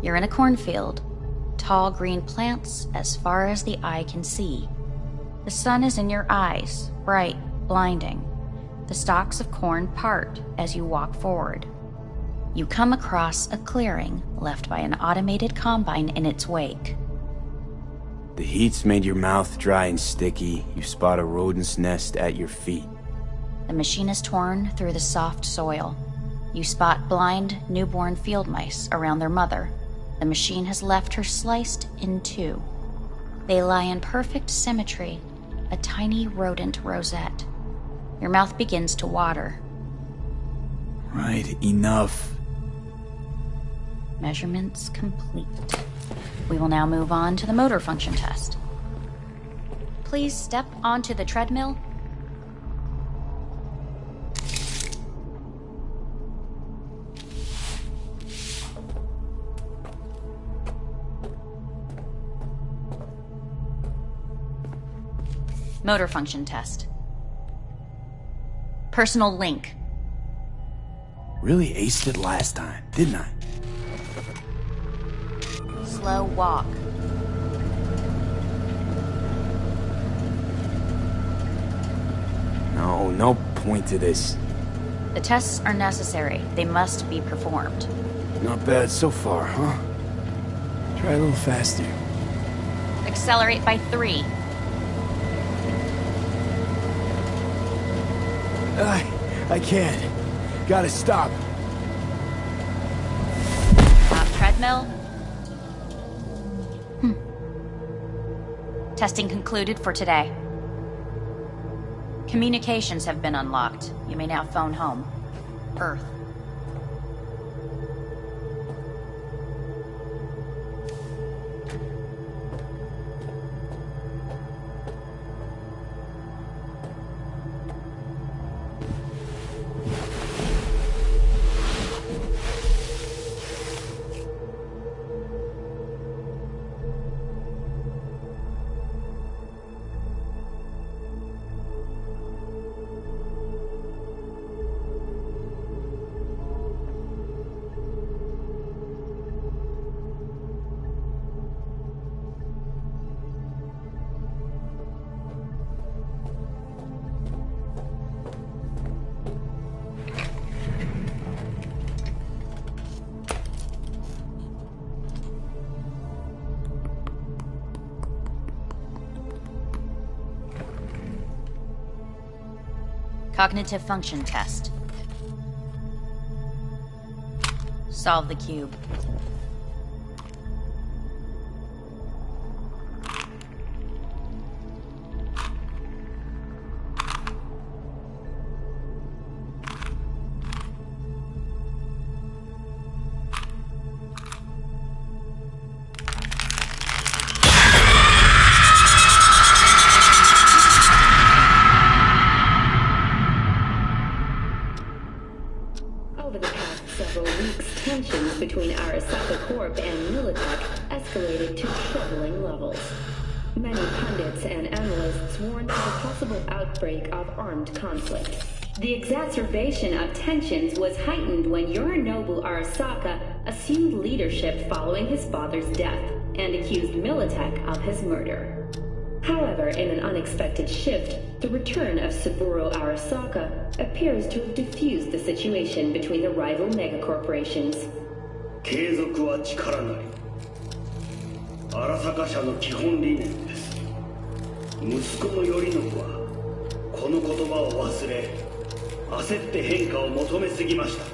You're in a cornfield. Tall green plants as far as the eye can see. The sun is in your eyes, bright, blinding. The stalks of corn part as you walk forward. You come across a clearing left by an automated combine in its wake.
The heat's made your mouth dry and sticky. You spot a rodent's nest at your feet.
The machine is torn through the soft soil. You spot blind, newborn field mice around their mother. The machine has left her sliced in two. They lie in perfect symmetry, a tiny rodent rosette. Your mouth begins to water.
Right, enough.
Measurements complete. We will now move on to the motor function test. Please step onto the treadmill. Motor function test. Personal link.
Really aced it last time, didn't I?
Slow walk.
No point to this.
The tests are necessary. They must be performed.
Not bad so far, huh? Try a little faster.
Accelerate by 3.
I can't. Gotta stop.
Treadmill. Testing concluded for today. Communications have been unlocked. You may now phone home. Earth. Cognitive function test. Solve the cube.
Over the past several weeks, tensions between Arasaka Corp and Militech escalated to troubling levels. Many pundits and analysts warned of a possible outbreak of armed conflict. The exacerbation of tensions was heightened when Yorinobu Arasaka assumed leadership following his father's death and accused Militech of his murder. However, in an unexpected shift, the return of Saburo Arasaka appears to have diffused the situation between the rival megacorporations.
継続は力なり。荒坂社の基本理念です。息子の頼信はこの言葉を忘れ、焦って変化を求めすぎました。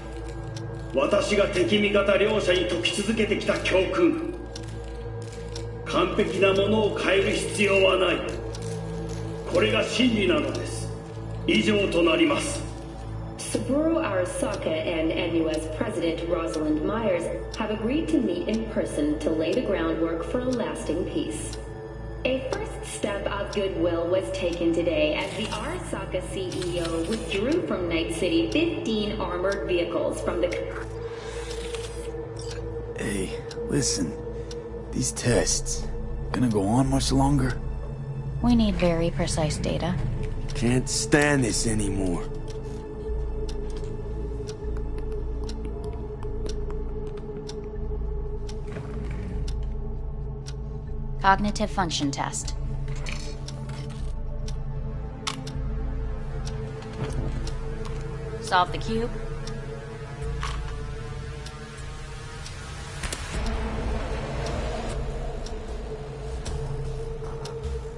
私が敵味方両者に説き続けてきた教訓。完璧なものを変える必要はない。これが真理なのです。以上となります。
Saburo Arasaka and NUS President Rosalind Myers have agreed to meet in person to lay the groundwork for a lasting peace. A first step of goodwill was taken today as the Arasaka CEO withdrew from Night City 15 armored vehicles from the...
Hey, listen. These tests, gonna go on much longer?
We need very precise data.
Can't stand this anymore.
Cognitive function test. Solve the cube.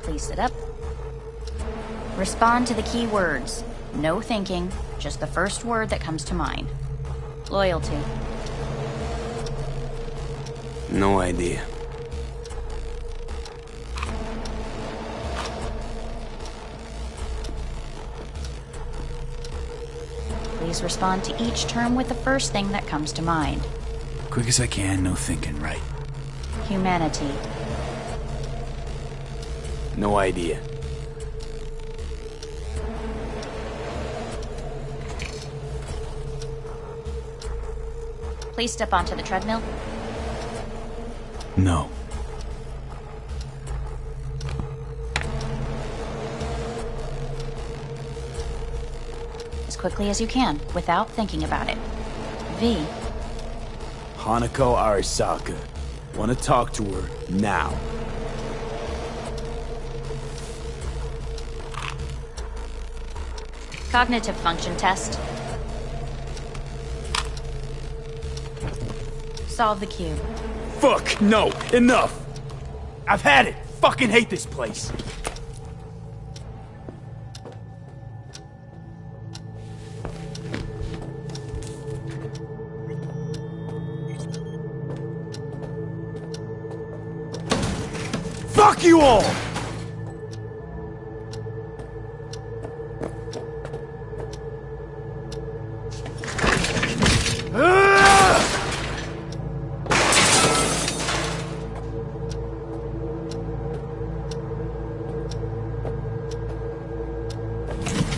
Please sit up. Respond to the key words. No thinking, just the first word that comes to mind. Loyalty.
No idea.
Please respond to each term with the first thing that comes to mind.
Quick as I can, no thinking, right?
Humanity.
No idea.
Please step onto the treadmill.
No.
As quickly as you can, without thinking about it.
V.
Hanako Arasaka. Want to talk to her now.
Cognitive function test. Solve the cube.
Fuck, no, enough! I've had it! Fucking hate this place! Fuck you all!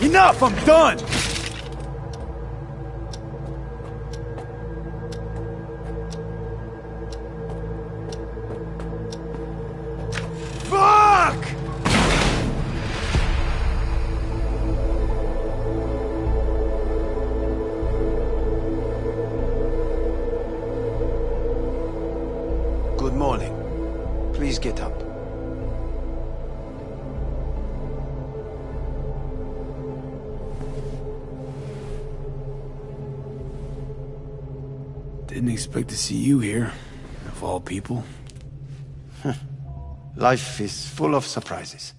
Enough! I'm done! Fuck!
Good morning. Please get up.
Didn't expect to see you here, of all people.
Life is full of surprises.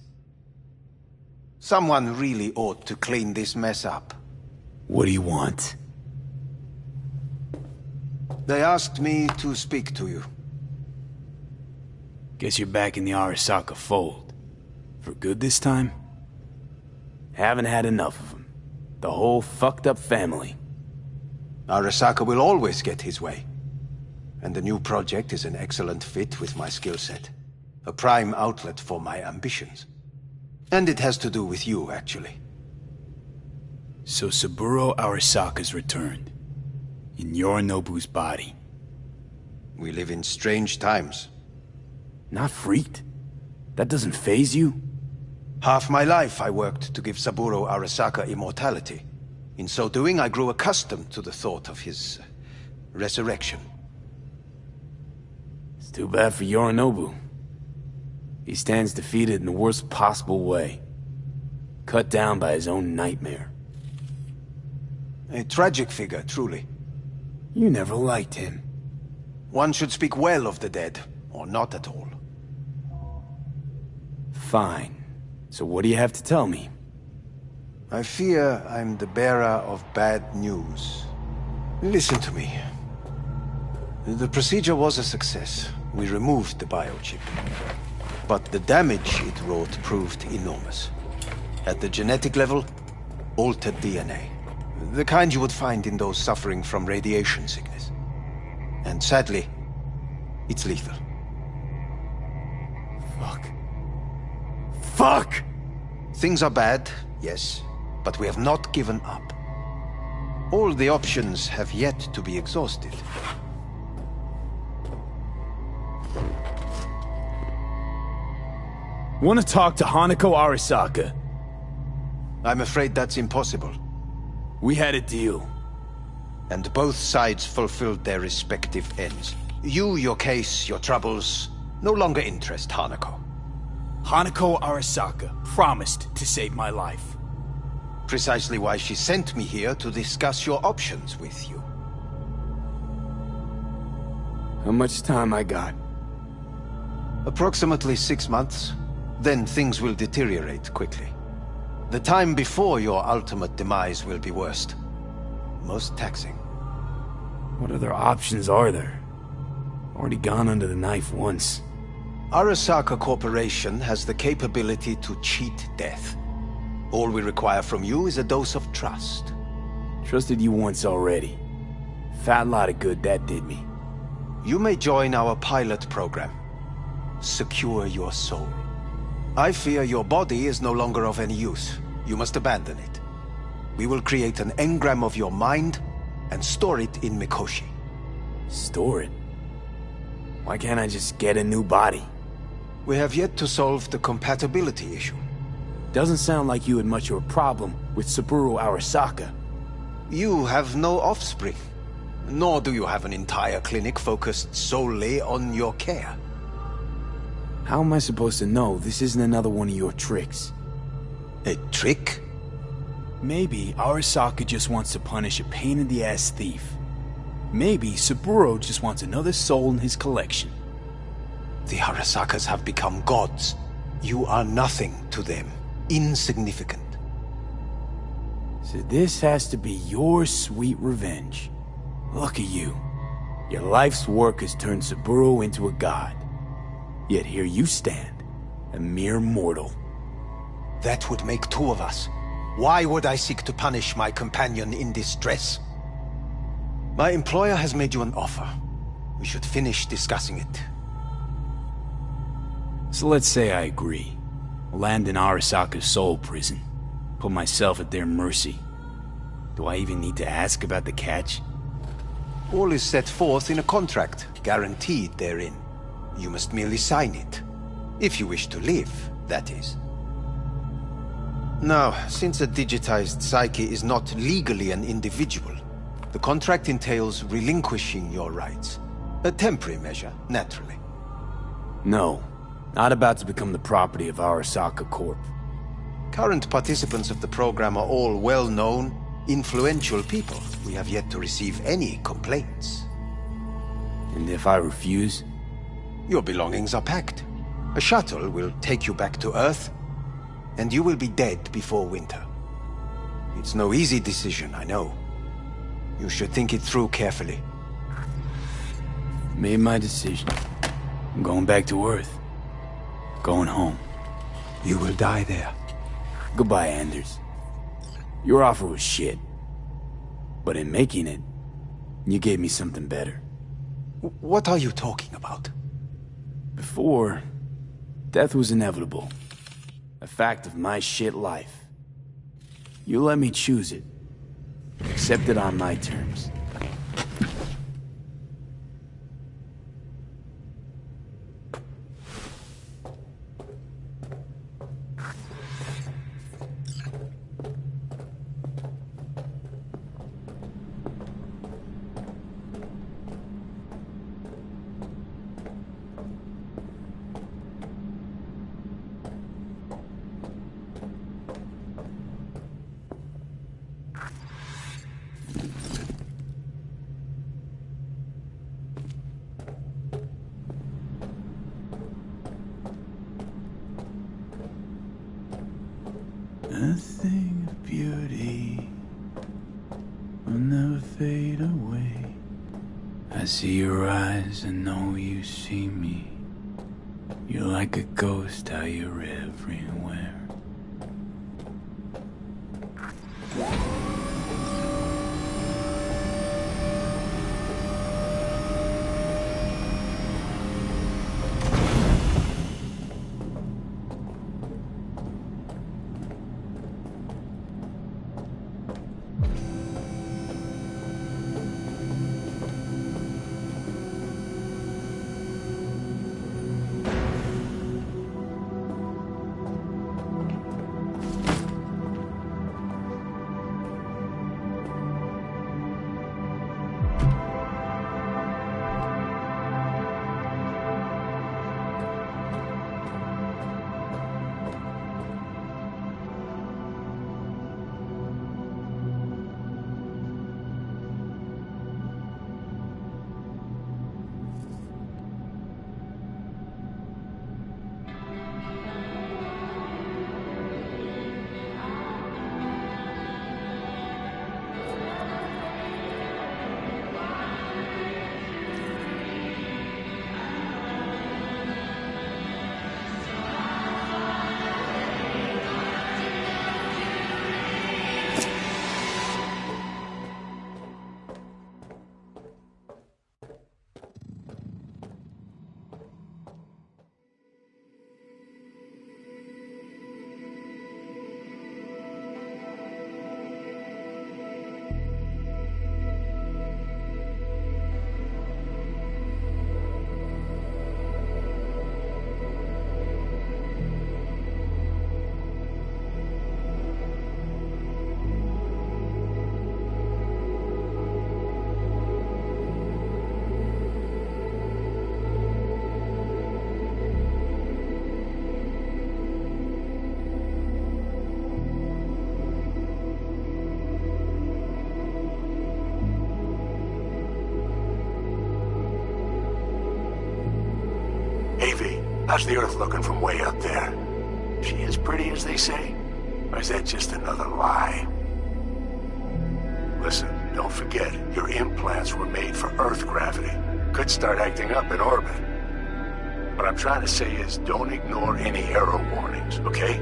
Someone really ought to clean this mess up.
What do you want?
They asked me to speak to you.
Guess you're back in the Arasaka fold. For good this time? Haven't had enough of them. The whole fucked up family.
Arasaka will always get his way. And the new project is an excellent fit with my skill set. A prime outlet for my ambitions. And it has to do with you, actually.
So Saburo Arasaka's returned. In Yorinobu's body.
We live in strange times.
Not freaked? That doesn't faze you?
Half my life I worked to give Saburo Arasaka immortality. In so doing, I grew accustomed to the thought of his resurrection.
It's too bad for Yorinobu. He stands defeated in the worst possible way. Cut down by his own nightmare.
A tragic figure, truly.
You never liked him.
One should speak well of the dead, or not at all.
Fine. So what do you have to tell me?
I fear I'm the bearer of bad news. Listen to me. The procedure was a success. We removed the biochip. But the damage it wrought proved enormous. At the genetic level, altered DNA. The kind you would find in those suffering from radiation sickness. And sadly, it's lethal.
Fuck. Fuck!
Things are bad, yes. But we have not given up. All the options have yet to be exhausted.
Want to talk to Hanako Arasaka?
I'm afraid that's impossible.
We had a deal.
And both sides fulfilled their respective ends. You, your case, your troubles, no longer interest Hanako.
Hanako Arasaka promised to save my life.
Precisely why she sent me here to discuss your options with you.
How much time I got?
Approximately 6 months. Then things will deteriorate quickly. The time before your ultimate demise will be worst. Most taxing.
What other options are there? Already gone under the knife once.
Arasaka Corporation has the capability to cheat death. All we require from you is a dose of trust.
Trusted you once already. Fat lot of good that did me.
You may join our pilot program. Secure your soul. I fear your body is no longer of any use. You must abandon it. We will create an engram of your mind and store it in Mikoshi.
Store it? Why can't I just get a new body?
We have yet to solve the compatibility issue.
Doesn't sound like you had much of a problem with Saburo Arasaka.
You have no offspring. Nor do you have an entire clinic focused solely on your care.
How am I supposed to know this isn't another one of your tricks?
A trick?
Maybe Arasaka just wants to punish a pain-in-the-ass thief. Maybe Saburo just wants another soul in his collection.
The Arasakas have become gods. You are nothing to them. Insignificant.
So this has to be your sweet revenge. Look at you. Your life's work has turned Saburo into a god. Yet here you stand, a mere mortal.
That would make two of us. Why would I seek to punish my companion in distress? My employer has made you an offer. We should finish discussing it.
So let's say I agree. Land in Arasaka's soul prison. Put myself at their mercy. Do I even need to ask about the catch?
All is set forth in a contract, guaranteed therein. You must merely sign it. If you wish to live, that is. Now, since a digitized psyche is not legally an individual, the contract entails relinquishing your rights. A temporary measure, naturally.
No. Not about to become the property of Arasaka Corp.
Current participants of the program are all well-known, influential people. We have yet to receive any complaints.
And if I refuse?
Your belongings are packed. A shuttle will take you back to Earth, and you will be dead before winter. It's no easy decision, I know. You should think it through carefully.
Made my decision. I'm going back to Earth. Going home.
You will die there.
Goodbye, Anders. Your offer was shit. But in making it, you gave me something better.
What are you talking about?
Before, death was inevitable. A fact of my shit life. You let me choose it. Accept it on my terms. Nothing of beauty will never fade away. I see your eyes, I know you see me. You're like a ghost, how you're everywhere.
How's the Earth looking from way up there? She as pretty as they say? Or is that just another lie? Listen, don't forget, your implants were made for Earth gravity. Could start acting up in orbit. What I'm trying to say is, don't ignore any error warnings, okay?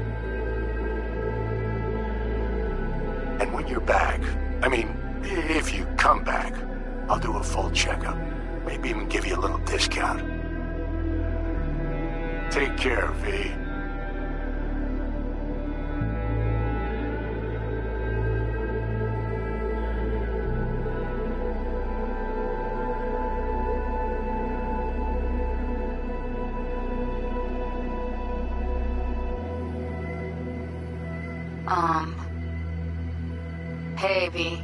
And when you're back, I mean, if you come back, I'll do a full checkup. Maybe even give you a little discount. Take care, V.
Hey, V.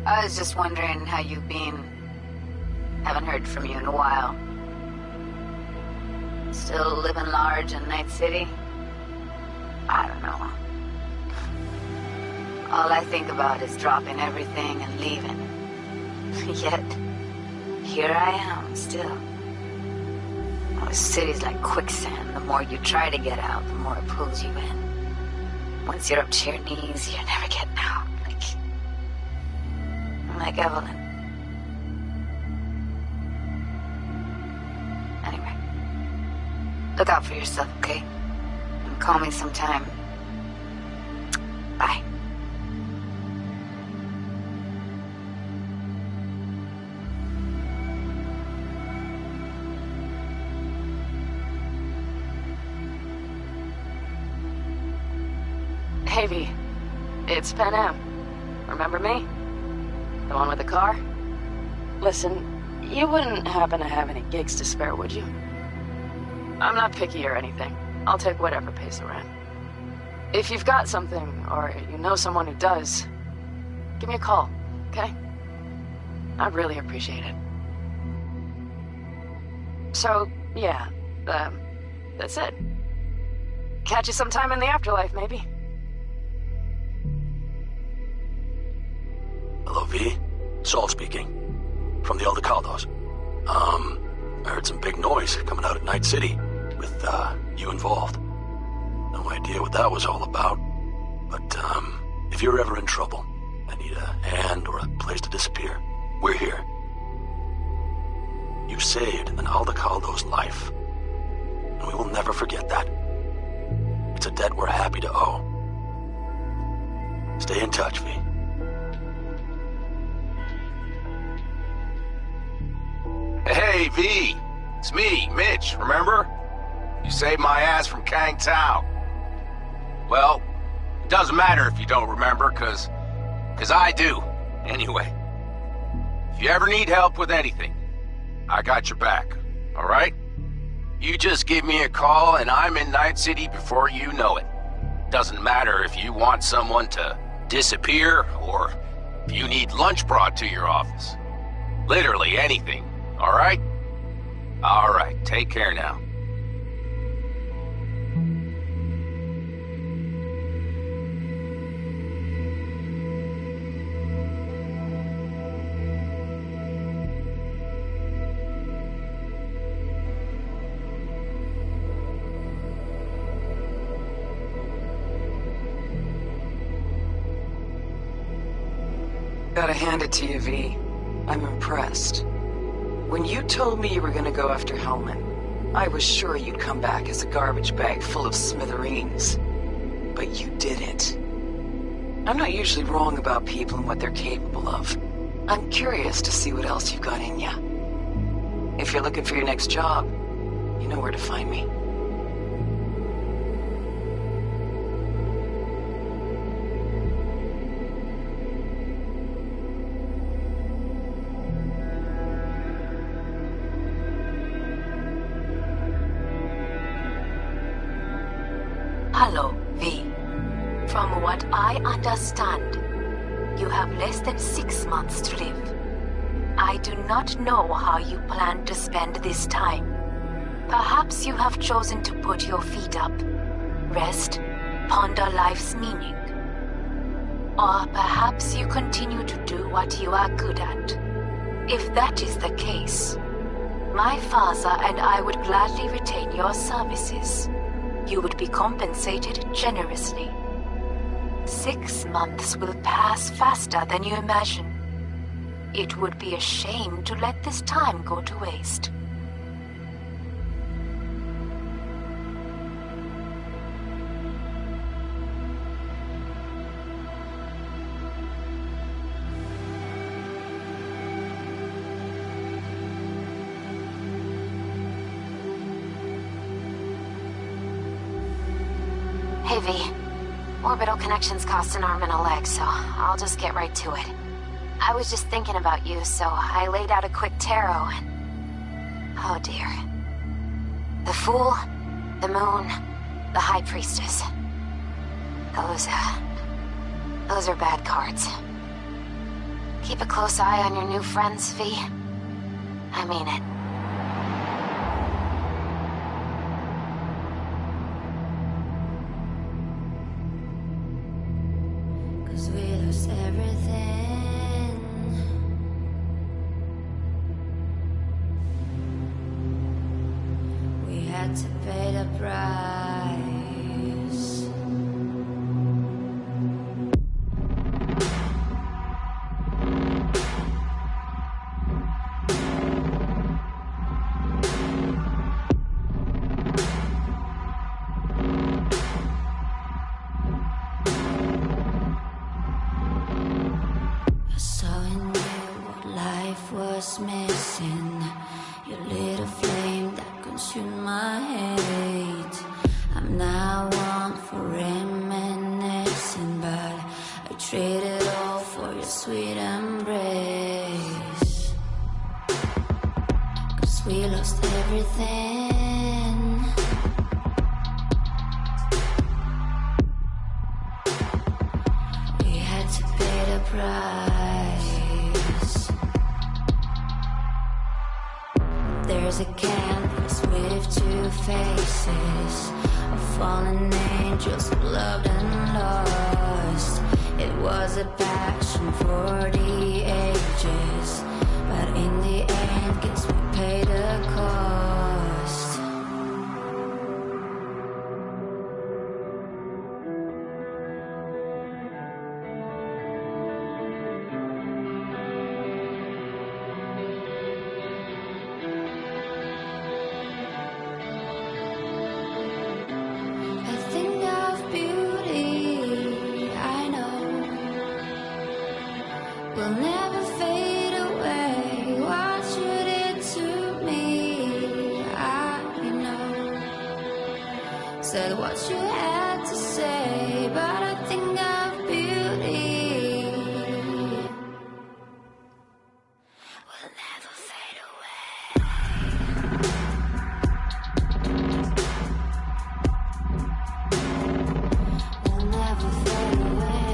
I was just wondering how you've been. Haven't heard from you in a while. Still living large in Night City? I don't know. All I think about is dropping everything and leaving. Yet, here I am, still. This city's like quicksand. The more you try to get out, the more it pulls you in. Once you're up to your knees, you're never getting out. Like Evelyn. Anyway. Look out for yourself, okay? And call me sometime. Bye.
Hey, V. It's Pan Am. Remember me? The one with the car? Listen, you wouldn't happen to have any gigs to spare, would you? I'm not picky or anything. I'll take whatever pays the rent. If you've got something, or you know someone who does, give me a call, okay? I'd really appreciate it. So, yeah, that's it. Catch you sometime in the afterlife, maybe.
Hello, V. Saul speaking. From the Aldecaldos. I heard some big noise coming out at Night City, with, you involved. No idea what that was all about. But, if you're ever in trouble, and need a hand or a place to disappear, we're here. You saved an Aldecaldo's life. And we will never forget that. It's a debt we're happy to owe. Stay in touch, V.
Hey, V. It's me, Mitch, remember? You saved my ass from Kang Tao. Well, it doesn't matter if you don't remember, cause I do. Anyway, if you ever need help with anything, I got your back, alright? You just give me a call and I'm in Night City before you know it. Doesn't matter if you want someone to disappear or if you need lunch brought to your office. Literally anything. All right? All right, take care now.
Gotta hand it to you, V. I'm impressed. When you told me you were gonna go after Hellman, I was sure you'd come back as a garbage bag full of smithereens. But you didn't. I'm not usually wrong about people and what they're capable of. I'm curious to see what else you've got in ya. If you're looking for your next job, you know where to find me.
Hello, V. From what I understand, you have less than 6 months to live. I do not know how you plan to spend this time. Perhaps you have chosen to put your feet up, rest, ponder life's meaning. Or perhaps you continue to do what you are good at. If that is the case, my father and I would gladly retain your services, you would be compensated generously. 6 months will pass faster than you imagine. It would be a shame to let this time go to waste.
Hey, V. Orbital connections cost an arm and a leg, so I'll just get right to it. I was just thinking about you, so I laid out a quick tarot and... oh dear. The Fool, the Moon, the High Priestess. Those are bad cards. Keep a close eye on your new friends, V. I mean it.
To pay the price. I saw in you what life was missing. Your little flame that consumed my hate. I'm now one for reminiscing, but I traded all for your sweet embrace. 'Cause we lost everything. We had to pay the price. There's a canvas with 2 faces of fallen angels who loved and lost. It was a passion for the ages, but in the end, guess we paid the cost. Will never fade away. What you did to me, I know. Said what you had to say, but I think of beauty. Will never fade away. Will never fade away.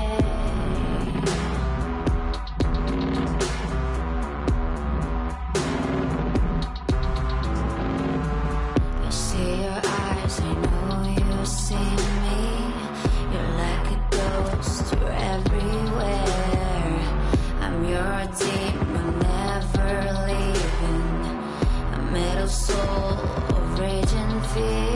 Soul of rage and fear.